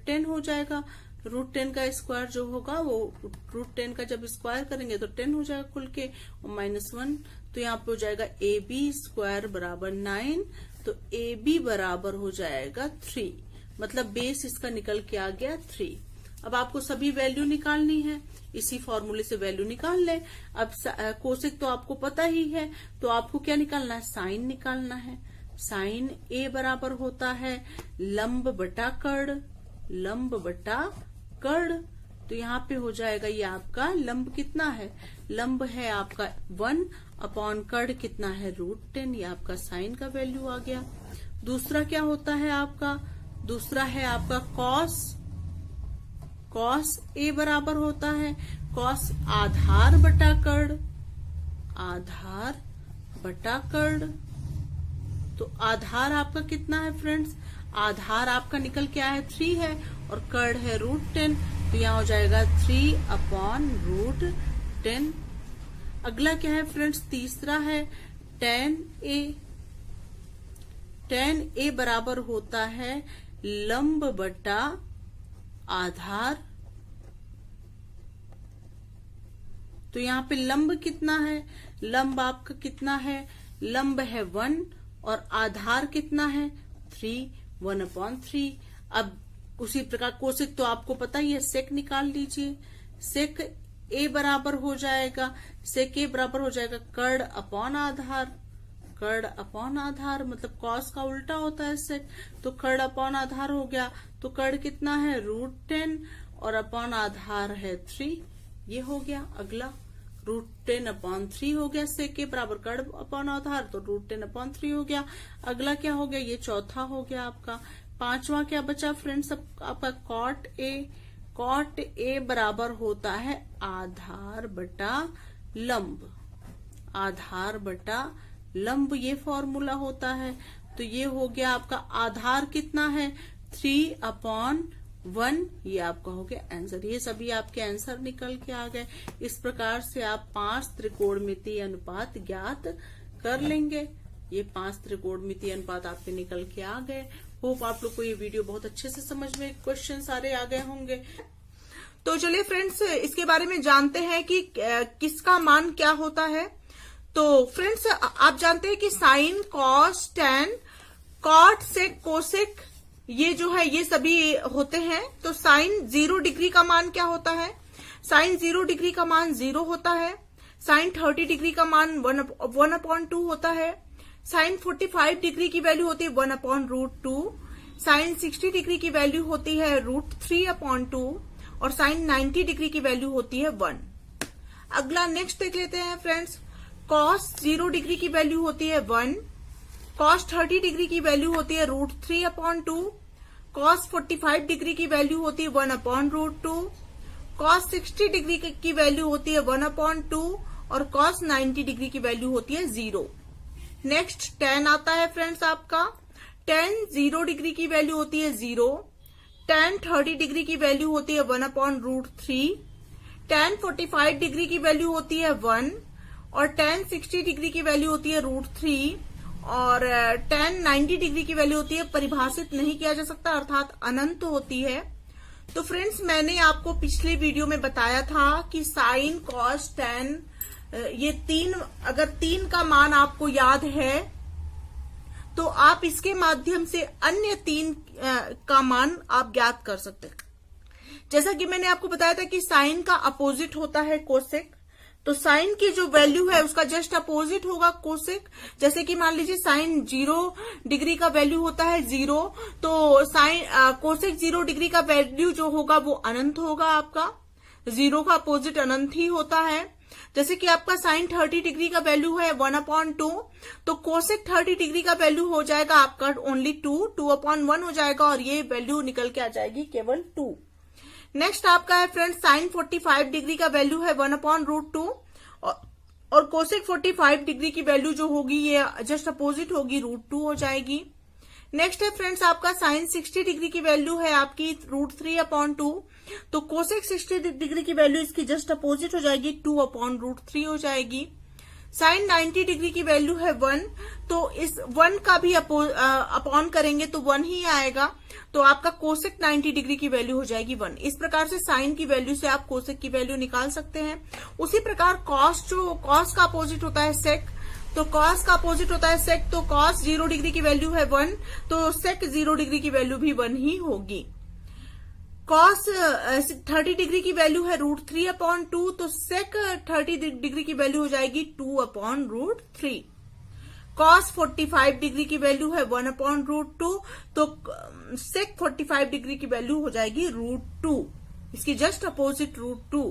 [SPEAKER 1] 10 हो जाएगा। √10 का स्क्वायर जो होगा वो √10 का जब स्क्वायर करेंगे तो 10 हो जाएगा खुल के, और -1। तो यहाँ पे हो जाएगा AB² बराबर 9। तो AB बराबर हो जाएगा 3, मतलब बेस इसका निकल के आ गया 3। अब आपको सभी वैल्यू निकालनी है, इसी फॉर्मूले से वैल्यू निकाल ले। अब कोसेक तो आपको पता ही है, तो आपको क्या निकालना है, साइन निकालना है। साइन A बराबर होता है लंब बटा कर्ड, लंब बटा कर्ड। तो यहाँ पे हो जाएगा ये आपका लंब कितना है, लंब है आपका 1 कर्ड कितना है √10, ये आपका साइन का वैल्यू आ गया। दूसरा क्या होता है आपका, दूसरा है आपका कॉस A बराबर होता है कॉस आधार बटा कर्ड, आधार बटा कर्ड। तो आधार आपका कितना है फ्रेंड्स, आधार आपका निकल के आया है 3 है और कर्ड है √10, तो यहाँ हो जाएगा 3/√10। अगला क्या है फ्रेंड्स, तीसरा है tan A। tan A बराबर होता है लंब बटा आधार। तो यहाँ पे लंब कितना है, लंब आपका कितना है, लंब है 1 और आधार कितना है 3, 1/3। अब उसी प्रकार कोसेक तो आपको पता ही है, सेक निकाल लीजिए। सेक A बराबर हो जाएगा, सेक A बराबर हो जाएगा कर्ड अपॉन आधार, कर्ड अपॉन आधार मतलब कॉस का उल्टा होता है सेक, तो कर्ड अपॉन आधार हो गया। तो कर्ड कितना है √10 और अपॉन आधार है 3, ये हो गया। अगला √10/3 हो गया, सेक A बराबर कर्ड अपॉन आधार, तो √10/3 हो गया। अगला क्या हो गया, ये चौथा हो गया आपका। पांचवा क्या बचा फ्रेंड्स, आपका कॉट A। कॉट A बराबर होता है आधार बटा लंब, आधार बटा लंब, ये फॉर्मूला होता है। तो ये हो गया आपका आधार कितना है 3/1, ये आपका हो गया आंसर। ये सभी आपके आंसर निकल के आ गए। इस प्रकार से आप 5 त्रिकोणमितीय अनुपात ज्ञात कर लेंगे। ये 5 त्रिकोणमितीय अनुपात आपके निकल के आ गए। होप आप लोग को ये वीडियो बहुत अच्छे से समझ में क्वेश्चन सारे आ गए होंगे। तो चलिए फ्रेंड्स इसके बारे में जानते हैं कि किसका मान क्या होता है। तो फ्रेंड्स आप जानते हैं कि साइन, कॉस, टैन, कॉट, सेक, कोसेक ये जो है ये सभी होते हैं। तो साइन 0 डिग्री का मान क्या होता है, साइन 0 डिग्री का मान 0 होता है। साइन 30 डिग्री का मान 1/2 होता है। साइन 45 डिग्री की वैल्यू होती है 1/√2। साइन 60 डिग्री की वैल्यू होती है √3/2 और साइन 90 डिग्री की वैल्यू होती है 1। अगला नेक्स्ट देख लेते हैं फ्रेंड्स। कॉस 0 डिग्री की वैल्यू होती है 1। कॉस 30 डिग्री की वैल्यू होती है √3/2। कॉस 45 डिग्री की वैल्यू होती है 1/√2। कॉस 60 डिग्री की वैल्यू होती है 1/2 और कॉस 90 डिग्री की वैल्यू होती है 0। नेक्स्ट tan आता है फ्रेंड्स आपका। tan 0 डिग्री की वैल्यू होती है 0। tan 30 डिग्री की वैल्यू होती है 1/√3। tan 45 डिग्री की वैल्यू होती है 1 और tan 60 डिग्री की वैल्यू होती है √3 और tan 90 डिग्री की वैल्यू होती है परिभाषित नहीं किया जा सकता अर्थात अनंत होती है। तो फ्रेंड्स मैंने आपको पिछले वीडियो में बताया था कि साइन, कॉस, टैन ये 3, अगर 3 का मान आपको याद है तो आप इसके माध्यम से अन्य 3 का मान आप ज्ञात कर सकते हैं। जैसा कि मैंने आपको बताया था कि साइन का अपोजिट होता है कोसेक, तो साइन की जो वैल्यू है उसका जस्ट अपोजिट होगा कोसेक। जैसे कि मान लीजिए साइन 0 डिग्री का वैल्यू होता है 0, तो साइन कोसेक 0 डिग्री का वैल्यू जो होगा वो अनंत होगा। आपका 0 का अपोजिट अनंत ही होता है। जैसे कि आपका साइन 30 डिग्री का वैल्यू है 1/2, तो कोसेक 30 डिग्री का वैल्यू हो जाएगा आपका ओनली 2/1 हो जाएगा, और ये वैल्यू निकल के आ जाएगी केवल 2। नेक्स्ट आपका है फ्रेंड्स साइन 45 डिग्री का वैल्यू है 1/√2, और कोसेक 45 डिग्री की वैल्यू जो होगी ये जस्ट अपोजिट होगी √2 हो जाएगी। नेक्स्ट है फ्रेंड्स आपका साइन 60 डिग्री की वैल्यू है आपकी √3/2, तो कोसेक 60 डिग्री की वैल्यू इसकी जस्ट अपोजिट हो जाएगी 2/√3 हो जाएगी। साइन 90 डिग्री की वैल्यू है 1, तो इस 1 का भी अपॉन करेंगे तो 1 ही आएगा, तो आपका कोसेक 90 डिग्री की वैल्यू हो जाएगी 1। इस प्रकार से साइन की वैल्यू से आप कोसेक की वैल्यू निकाल सकते हैं। उसी प्रकार कॉस का अपोजिट होता है सेक, तो कॉस का अपोजिट होता है सेक, तो कॉस 0 डिग्री की वैल्यू है 1, तो सेक 0 डिग्री की वैल्यू भी 1 ही होगी। कॉस 30 डिग्री की वैल्यू है √3/2, तो सेक 30 डिग्री की वैल्यू हो जाएगी 2/√3। कॉस 45 डिग्री की वैल्यू है 1/√2, तो सेक 45 डिग्री की वैल्यू हो जाएगी √2, इसकी जस्ट अपोजिट √2।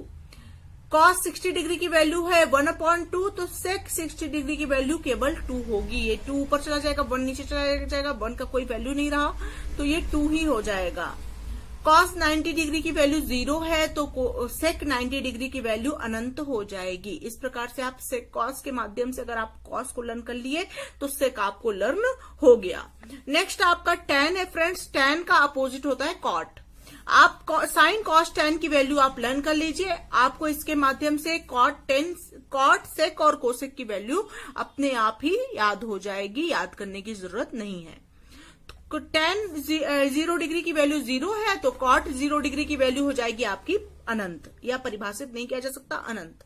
[SPEAKER 1] कॉस 60 डिग्री की वैल्यू है 1/2, तो सेक 60 डिग्री की वैल्यू केवल 2 होगी। ये 2 ऊपर चला जाएगा, 1 नीचे चला जाएगा, 1 का कोई वैल्यू नहीं रहा, तो ये 2 ही हो जाएगा। कॉस 90 डिग्री की वैल्यू 0 है, तो सेक 90 डिग्री की वैल्यू अनंत हो जाएगी। इस प्रकार से आप सेक कॉस के माध्यम से अगर आप कॉस को लर्न कर लिए तो सेक आपको लर्न हो गया। नेक्स्ट आपका टैन है फ्रेंड्स, टैन का अपोजिट होता है कॉट। आप साइन कॉस टैन की वैल्यू आप लर्न कर लीजिए, आपको इसके माध्यम से कॉट सेक और कोसेक की वैल्यू अपने आप ही याद हो जाएगी, याद करने की जरूरत नहीं है। टैन 0 डिग्री की वैल्यू 0 है, तो कॉट 0 डिग्री की वैल्यू हो जाएगी आपकी अनंत, या परिभाषित नहीं किया जा सकता अनंत।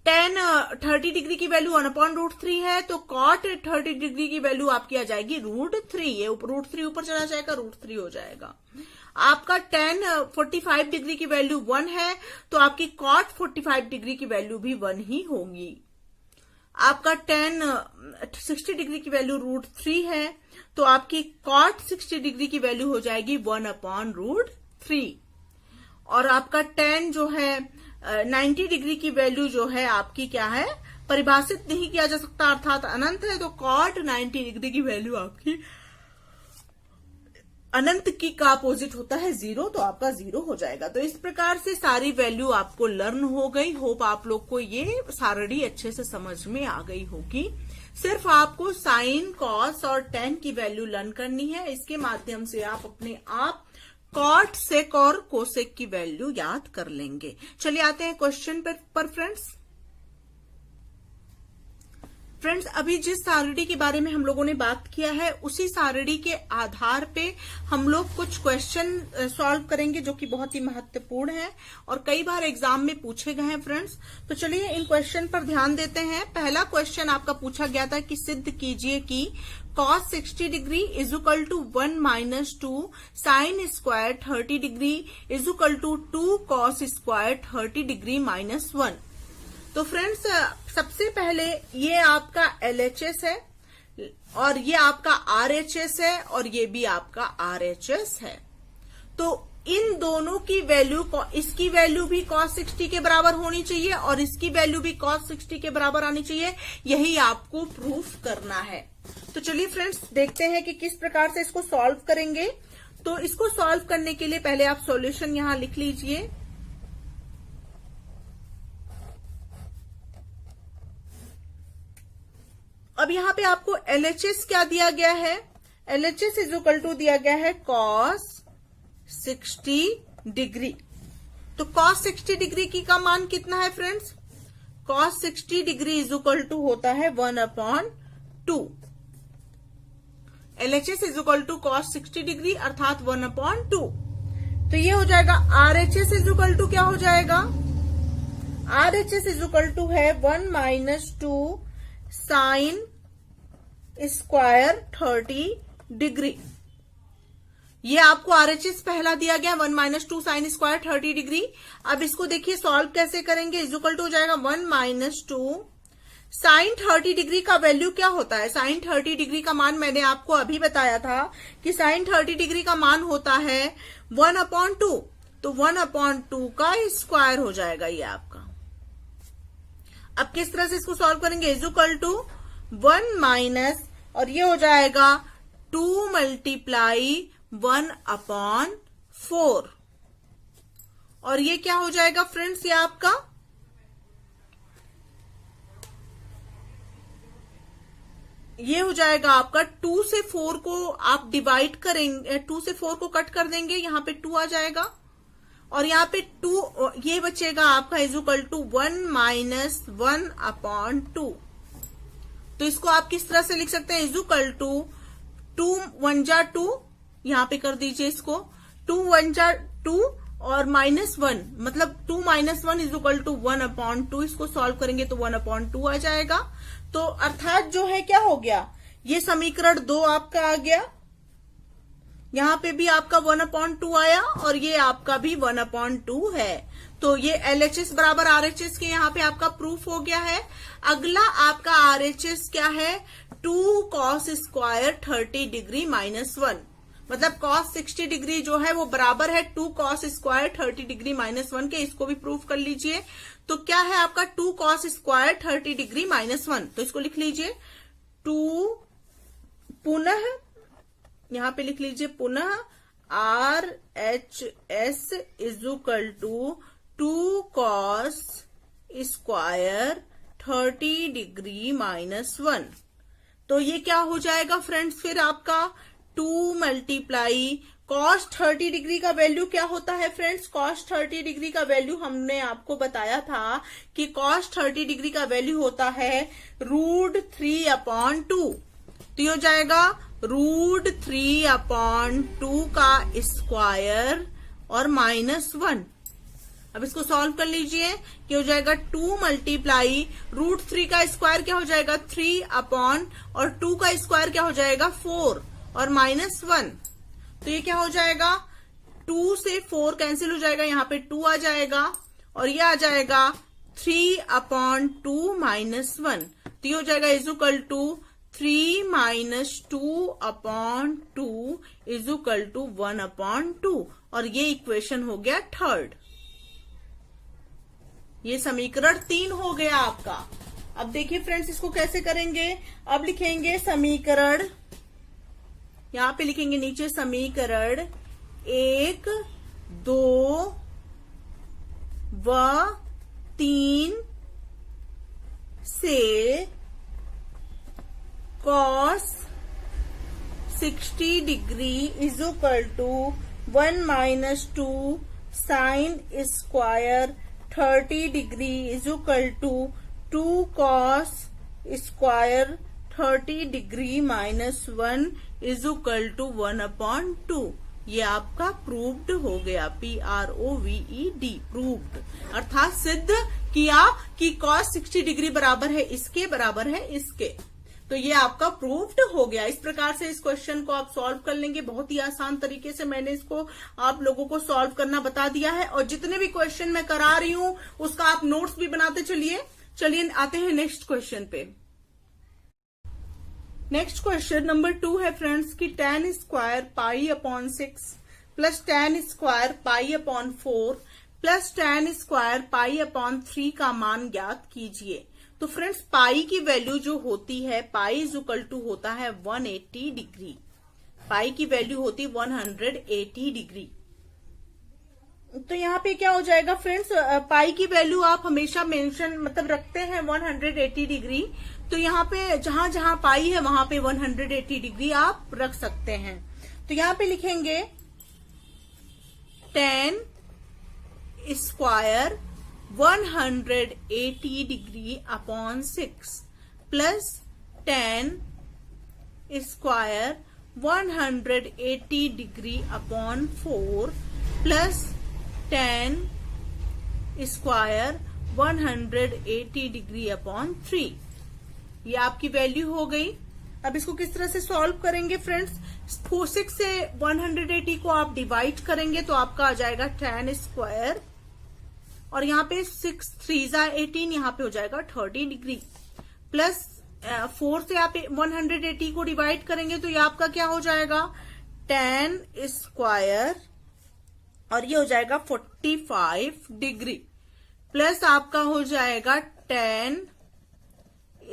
[SPEAKER 1] टैन 30 डिग्री की वैल्यू 1/√3 है, तो कॉट 30 डिग्री की वैल्यू आपकी आ जाएगी √3, ये √3 ऊपर चला जाएगा, √3 हो जाएगा। आपका टैन 45 डिग्री की वैल्यू 1 है, तो आपकी कॉट 45 डिग्री की वैल्यू भी 1 ही होगी। आपका टैन 60 डिग्री की वैल्यू √3 है, तो आपकी कॉट 60 डिग्री की वैल्यू हो जाएगी 1/√3। और आपका टैन जो है 90 डिग्री की वैल्यू जो है आपकी क्या है, परिभाषित नहीं किया जा सकता अर्थात अनंत है, तो कॉट 90 डिग्री की वैल्यू आपकी अनंत की का अपोजिट होता है 0, तो आपका 0 हो जाएगा। तो इस प्रकार से सारी वैल्यू आपको लर्न हो गई। होप आप लोग को ये सारणी अच्छे से समझ में आ गई होगी। सिर्फ आपको साइन कॉस और टैन की वैल्यू लर्न करनी है, इसके माध्यम से आप अपने आप कॉट सेक और कोसेक की वैल्यू याद कर लेंगे। चलिए आते हैं क्वेश्चन पर फ्रेंड्स अभी जिस सारणी के बारे में हम लोगों ने बात किया है उसी सारणी के आधार पे हम लोग कुछ क्वेश्चन सॉल्व करेंगे जो कि बहुत ही महत्वपूर्ण है और कई बार एग्जाम में पूछे गए हैं फ्रेंड्स। तो चलिए इन क्वेश्चन पर ध्यान देते हैं। पहला क्वेश्चन आपका पूछा गया था कि सिद्ध कीजिए कि cos 60 degree is equal to 1 - 2 sine square 30 degree is equal to 2 cos square 30 degree -1। तो फ्रेंड्स सबसे पहले ये आपका LHS है और ये आपका RHS है और ये भी आपका RHS है। तो इन दोनों की वैल्यू, इसकी वैल्यू भी cos 60 के बराबर होनी चाहिए और इसकी वैल्यू भी cos 60 के बराबर आनी चाहिए। यही आपको प्रूफ करना है। तो चलिए फ्रेंड्स देखते हैं कि किस प्रकार से इसको सॉल्व करेंगे। तो इसको सॉल्व करने के लिए पहले आप सॉल्यूशन यहां लिख लीजिए। अब यहाँ पे आपको LHS क्या दिया गया है, LHS इज इक्वल टू दिया गया है cos 60 डिग्री। तो cos 60 डिग्री की का मान कितना है friends, cos 60 degree is equal to होता है 1/2। LHS is equal to cos 60 degree अर्थात 1/2। तो ये हो जाएगा RHS इज इक्वल टू क्या हो जाएगा, RHS इज इक्वल टू है 1 - 2 साइन स्क्वायर 30 डिग्री। ये आपको आरएचएस पहला दिया गया 1 माइनस 2 साइन स्क्वायर 30 डिग्री। अब इसको देखिए सॉल्व कैसे करेंगे। इज इक्वल टू हो जाएगा 1 माइनस 2 साइन 30 डिग्री का वैल्यू क्या होता है। साइन 30 डिग्री का मान मैंने आपको अभी बताया था कि साइन 30 डिग्री का मान होता है 1/2। तो 1/2 का स्क्वायर हो जाएगा ये आपका। अब किस तरह से इसको सॉल्व करेंगे। इज इक्वल टू 1 माइनस और ये हो जाएगा 2 मल्टीप्लाई 1/4 और ये क्या हो जाएगा फ्रेंड्स, ये आपका ये हो जाएगा आपका 2 से 4 को आप डिवाइड करेंगे, 2 से 4 को कट कर देंगे, यहां पे 2 आ जाएगा और यहाँ पे 2 ये बचेगा आपका। Is equal to 1 minus 1/2। तो इसको आप किस तरह से लिख सकते हैं। इज इक्वल टू 2 1 जा 2, यहां पे कर दीजिए इसको 2 1 जा 2 और -1 मतलब 2 माइनस 1 इज इक्वल टू 1/2। इसको सॉल्व करेंगे तो 1/2 आ जाएगा। तो अर्थात जो है क्या हो गया, ये समीकरण 2 आपका आ गया, यहां पे भी आपका 1/2 आया और ये आपका भी 1/2 है। तो ये LHS बराबर RHS के यहाँ पे आपका प्रूफ हो गया है। अगला आपका RHS क्या है, 2 cos स्क्वायर 30 डिग्री -1 मतलब cos 60 डिग्री जो है वो बराबर है 2 cos स्क्वायर 30 डिग्री -1 के। इसको भी प्रूफ कर लीजिए। तो क्या है आपका 2 cos स्क्वायर 30 डिग्री -1। तो इसको लिख लीजिए 2 पुनः, यहां पे लिख लीजिए पुनः RHS is equal to 2 cos square 30 degree -1। तो ये क्या हो जाएगा फ्रेंड्स, फिर आपका 2 मल्टीप्लाई cos 30 डिग्री का वैल्यू क्या होता है फ्रेंड्स। cos 30 डिग्री का वैल्यू हमने आपको बताया था कि cos 30 डिग्री का वैल्यू होता है √3/2। तो ये हो जाएगा √3/2 का स्क्वायर और -1। अब इसको सॉल्व कर लीजिए कि हो जाएगा 2 मल्टीप्लाई √3 का स्क्वायर क्या हो जाएगा 3 और 2 का स्क्वायर क्या हो जाएगा 4 और -1। तो ये क्या हो जाएगा 2 से 4 कैंसिल हो जाएगा, यहाँ पे 2 आ जाएगा और ये आ जाएगा 3/2 -1। तो ये हो जाएगा is equal to 3 - 2/2 is equal to 1/2 और ये इक्वेशन हो गया 3rd। ये समीकरण 3 हो गया आपका। अब देखिए फ्रेंड्स इसको कैसे करेंगे। अब लिखेंगे समीकरण, यहां पे लिखेंगे नीचे समीकरण 1 2 व 3 से cos 60 degree is equal to 1 minus 2 sine square 30 degree is equal to 2 cos square 30 degree -1 is equal to 1/2। ये आपका प्रूव्ड हो गया, PROVED प्रूव्ड, अर्थात सिद्ध किया कि cos 60 डिग्री बराबर है इसके, बराबर है इसके। तो ये आपका प्रूव्ड हो गया। इस प्रकार से इस क्वेश्चन को आप सॉल्व कर लेंगे। बहुत ही आसान तरीके से मैंने इसको आप लोगों को सॉल्व करना बता दिया है और जितने भी क्वेश्चन मैं करा रही हूं उसका आप नोट्स भी बनाते चलिए। चलिए आते हैं नेक्स्ट क्वेश्चन पे। नेक्स्ट क्वेश्चन नंबर 2 है फ्रेंड्स कि tan square π/6 plus tan square π/4 प्लस tan स्क्वायर π/3 का मान ज्ञात कीजिए। तो फ्रेंड्स पाई की वैल्यू जो होती है, पाई इज इक्वल टू होता है 180 डिग्री। पाई की वैल्यू होती 180 डिग्री। तो यहाँ पे क्या हो जाएगा फ्रेंड्स, पाई की वैल्यू आप हमेशा मेंशन मतलब रखते हैं 180 डिग्री। तो यहाँ पे जहां जहां पाई है वहां पे 180 डिग्री आप रख सकते हैं। तो यहाँ पे लिखेंगे tan square 180 degree upon 6 plus tan square 180 degree upon 4 plus tan square 180 degree upon 3। ये आपकी वैल्यू हो गई। अब इसको किस तरह से सॉल्व करेंगे फ्रेंड्स, 6 से 180 को आप डिवाइड करेंगे तो आपका आ जाएगा 10 स्क्वायर, और यहाँ पे 6 3 18, यहाँ पे हो जाएगा 30 डिग्री, प्लस 4 से आप 180 को डिवाइड करेंगे तो ये आपका क्या हो जाएगा 10 स्क्वायर, और ये हो जाएगा 45 डिग्री, प्लस आपका हो जाएगा 10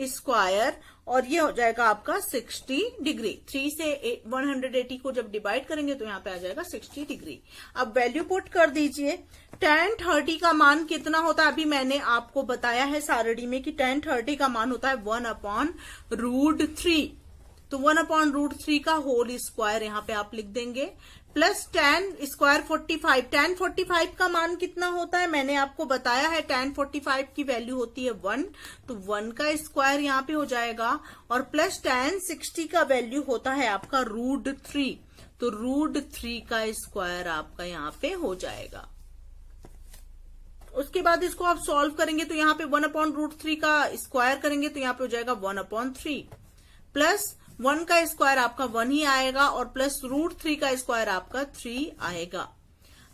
[SPEAKER 1] स्क्वायर, और ये हो जाएगा आपका 60 डिग्री। 3 से 180 को जब डिवाइड करेंगे तो यहाँ पे आ जाएगा 60 डिग्री। अब वैल्यू पुट कर दीजिए। tan 30 का मान कितना होता है, अभी मैंने आपको बताया है सारणी में कि tan 30 का मान होता है 1/√3, तो 1/√3 का होल स्क्वायर यहाँ पे आप लिख देंगे, प्लस tan स्क्वायर 45। tan 45 का मान कितना होता है, मैंने आपको बताया है tan 45 की वैल्यू होती है 1, तो 1 का स्क्वायर यहाँ पे हो जाएगा, और प्लस tan 60 का वैल्यू होता है आपका √3, तो √3 का स्क्वायर आपका यहाँ पे हो जाएगा। उसके बाद इसको आप सॉल्व करेंगे तो यहाँ पे 1/√3 का स्क्वायर करेंगे तो यहाँ पे हो जाएगा 1/3, प्लस 1 का स्क्वायर आपका 1 ही आएगा, और प्लस √3 का स्क्वायर आपका 3 आएगा।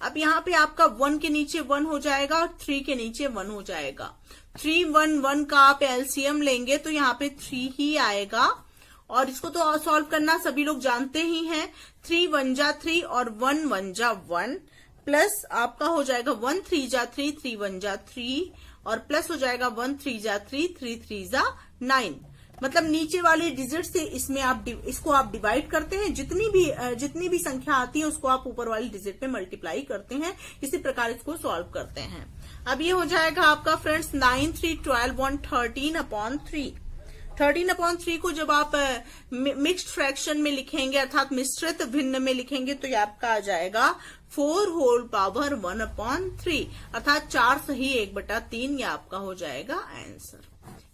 [SPEAKER 1] अब यहाँ पे आपका 1 के नीचे 1 हो जाएगा और 3 के नीचे 1 हो जाएगा। 3 1 1 का आप एलसीएम लेंगे तो यहाँ पे 3 ही आएगा, और इसको तो सॉल्व करना सभी लोग जानते ही हैं। 3 1 जा 3 और 1 1 जा 1, प्लस आपका हो जाएगा 1 3 जा 3, 3 1 जा 3, और प्लस हो जाएगा 1 3 जा 3, 3 3 जा 9। मतलब नीचे वाले डिजिट से इसको आप डिवाइड करते हैं, जितनी भी संख्या आती है उसको आप ऊपर वाली डिजिट पे मल्टीप्लाई करते हैं। इसी प्रकार इसको सॉल्व करते हैं। अब ये हो जाएगा आपका फ्रेंड्स 9 3 12 1 13/3। 13/3 को जब आप मिक्स्ड फ्रैक्शन में लिखेंगे अर्थात मिश्रित भिन्न में लिखेंगे तो ये आपका आ जाएगा 4 होल पावर 1/3, अर्थात 4 सही 1/3, ये आपका हो जाएगा आंसर।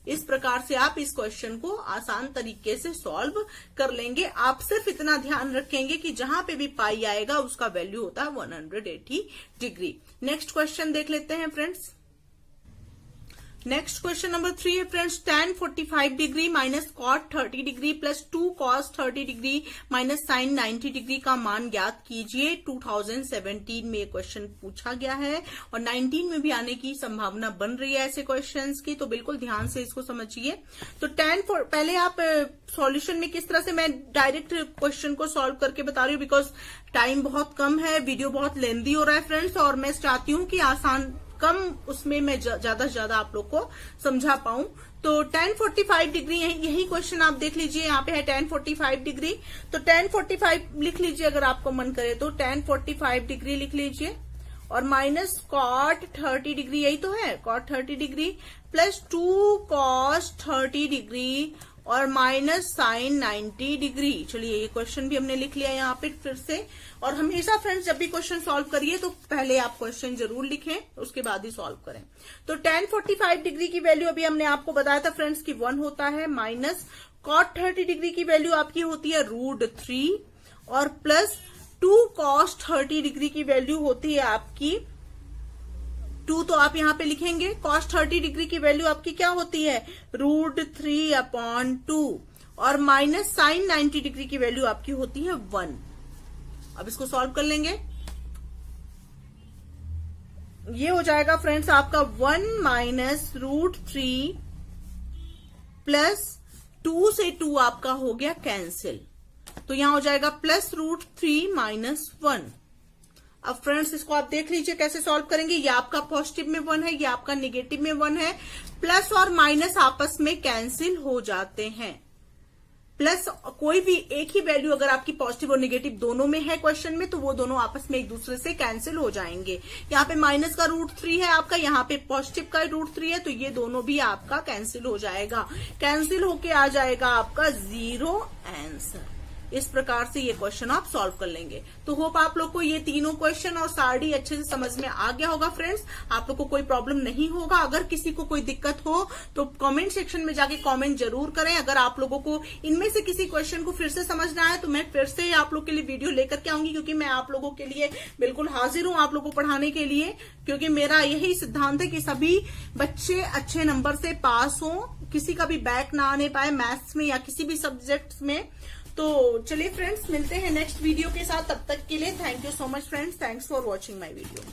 [SPEAKER 1] इस प्रकार से आप इस क्वेश्चन को आसान तरीके से सॉल्व कर लेंगे। आप सिर्फ इतना ध्यान रखेंगे कि जहां पे भी पाई आएगा उसका वैल्यू होता है 180 डिग्री। नेक्स्ट क्वेश्चन देख लेते हैं फ्रेंड्स। नेक्स्ट क्वेश्चन नंबर 3 है friends, tan 45 degree minus cot 30 degree plus 2 cos 30 degree minus sin 90 degree का मान ज्ञात कीजिए। 2017 में ये क्वेश्चन पूछा गया है और 19 में भी आने की संभावना बन रही है ऐसे क्वेश्चंस की, तो बिल्कुल ध्यान से इसको समझिए। तो पहले आप सॉल्यूशन में किस तरह से, मैं डायरेक्ट क्वेश्चन को सॉल्व करके बता रही हूँ बिकॉज टाइम बहुत कम है, वीडियो बहुत लेंदी हो रहा है फ्रेंड्स, और मैं चाहती हूँ कि आसान कम उसमें मैं ज्यादा से ज्यादा आप लोग को समझा पाऊं। तो tan 45 डिग्री यही क्वेश्चन आप देख लीजिए, यहाँ पे है tan 45 डिग्री, तो tan 45 लिख लीजिए अगर आपको मन करे तो tan 45 डिग्री लिख लीजिए, और माइनस cot 30 डिग्री, यही तो है cot 30 degree, plus 2 cos 30 degree और माइनस sin 90 डिग्री। चलिए ये क्वेश्चन भी हमने लिख लिया यहाँ पे फिर से। और हमेशा फ्रेंड्स जब भी क्वेश्चन सॉल्व करिए तो पहले आप क्वेश्चन जरूर लिखें, उसके बाद ही सॉल्व करें। तो tan 45 डिग्री की वैल्यू अभी हमने आपको बताया था फ्रेंड्स कि 1 होता है, माइनस cot 30 डिग्री की वैल्यू आपकी होती है √3, और प्लस 2 cos 30 डिग्री की वैल्यू होती है आपकी 2, तो आप यहां पे लिखेंगे cos 30 डिग्री की वैल्यू आपकी क्या होती है √3/2, और माइनस sin 90 डिग्री की वैल्यू आपकी होती है 1। अब इसको सॉल्व कर लेंगे, ये हो जाएगा फ्रेंड्स आपका 1 माइनस √3 प्लस 2 से 2 आपका हो गया कैंसिल, तो यहां हो जाएगा प्लस √3 माइनस 1। अब फ्रेंड्स इसको आप देख लीजिए कैसे सॉल्व करेंगे। ये आपका पॉजिटिव में 1 है, ये आपका निगेटिव में 1 है, प्लस और माइनस आपस में कैंसिल हो जाते हैं। प्लस कोई भी एक ही वैल्यू अगर आपकी पॉजिटिव और निगेटिव दोनों में है क्वेश्चन में, तो वो दोनों आपस में एक दूसरे से कैंसिल हो जाएंगे। यहाँ पे माइनस का √3 है आपका, यहाँ पे पॉजिटिव का √3 है, तो ये दोनों भी आपका कैंसिल हो जाएगा, कैंसिल होके आ जाएगा आपका 0 आंसर। इस प्रकार से ये क्वेश्चन आप सॉल्व कर लेंगे। तो होप आप लोग को ये तीनों क्वेश्चन और सारणी अच्छे से समझ में आ गया होगा फ्रेंड्स, आप लोग को कोई प्रॉब्लम नहीं होगा। अगर किसी को कोई दिक्कत हो तो कमेंट सेक्शन में जाके कमेंट जरूर करें। अगर आप लोगों को इनमें से किसी क्वेश्चन को फिर से समझना है तो मैं फिर से आप लोग के लिए वीडियो लेकर के आऊंगी, क्योंकि मैं आप लोगों के लिए बिल्कुल हाजिर हूं आप लोगों को पढ़ाने के लिए, क्योंकि मेरा यही सिद्धांत है कि सभी बच्चे अच्छे नंबर से पास हों, किसी का भी बैक ना आने पाए मैथ्स में या किसी भी सब्जेक्ट्स में। तो चलिए फ्रेंड्स, मिलते हैं नेक्स्ट वीडियो के साथ। तब तक के लिए thank you so much friends, thanks for watching my video.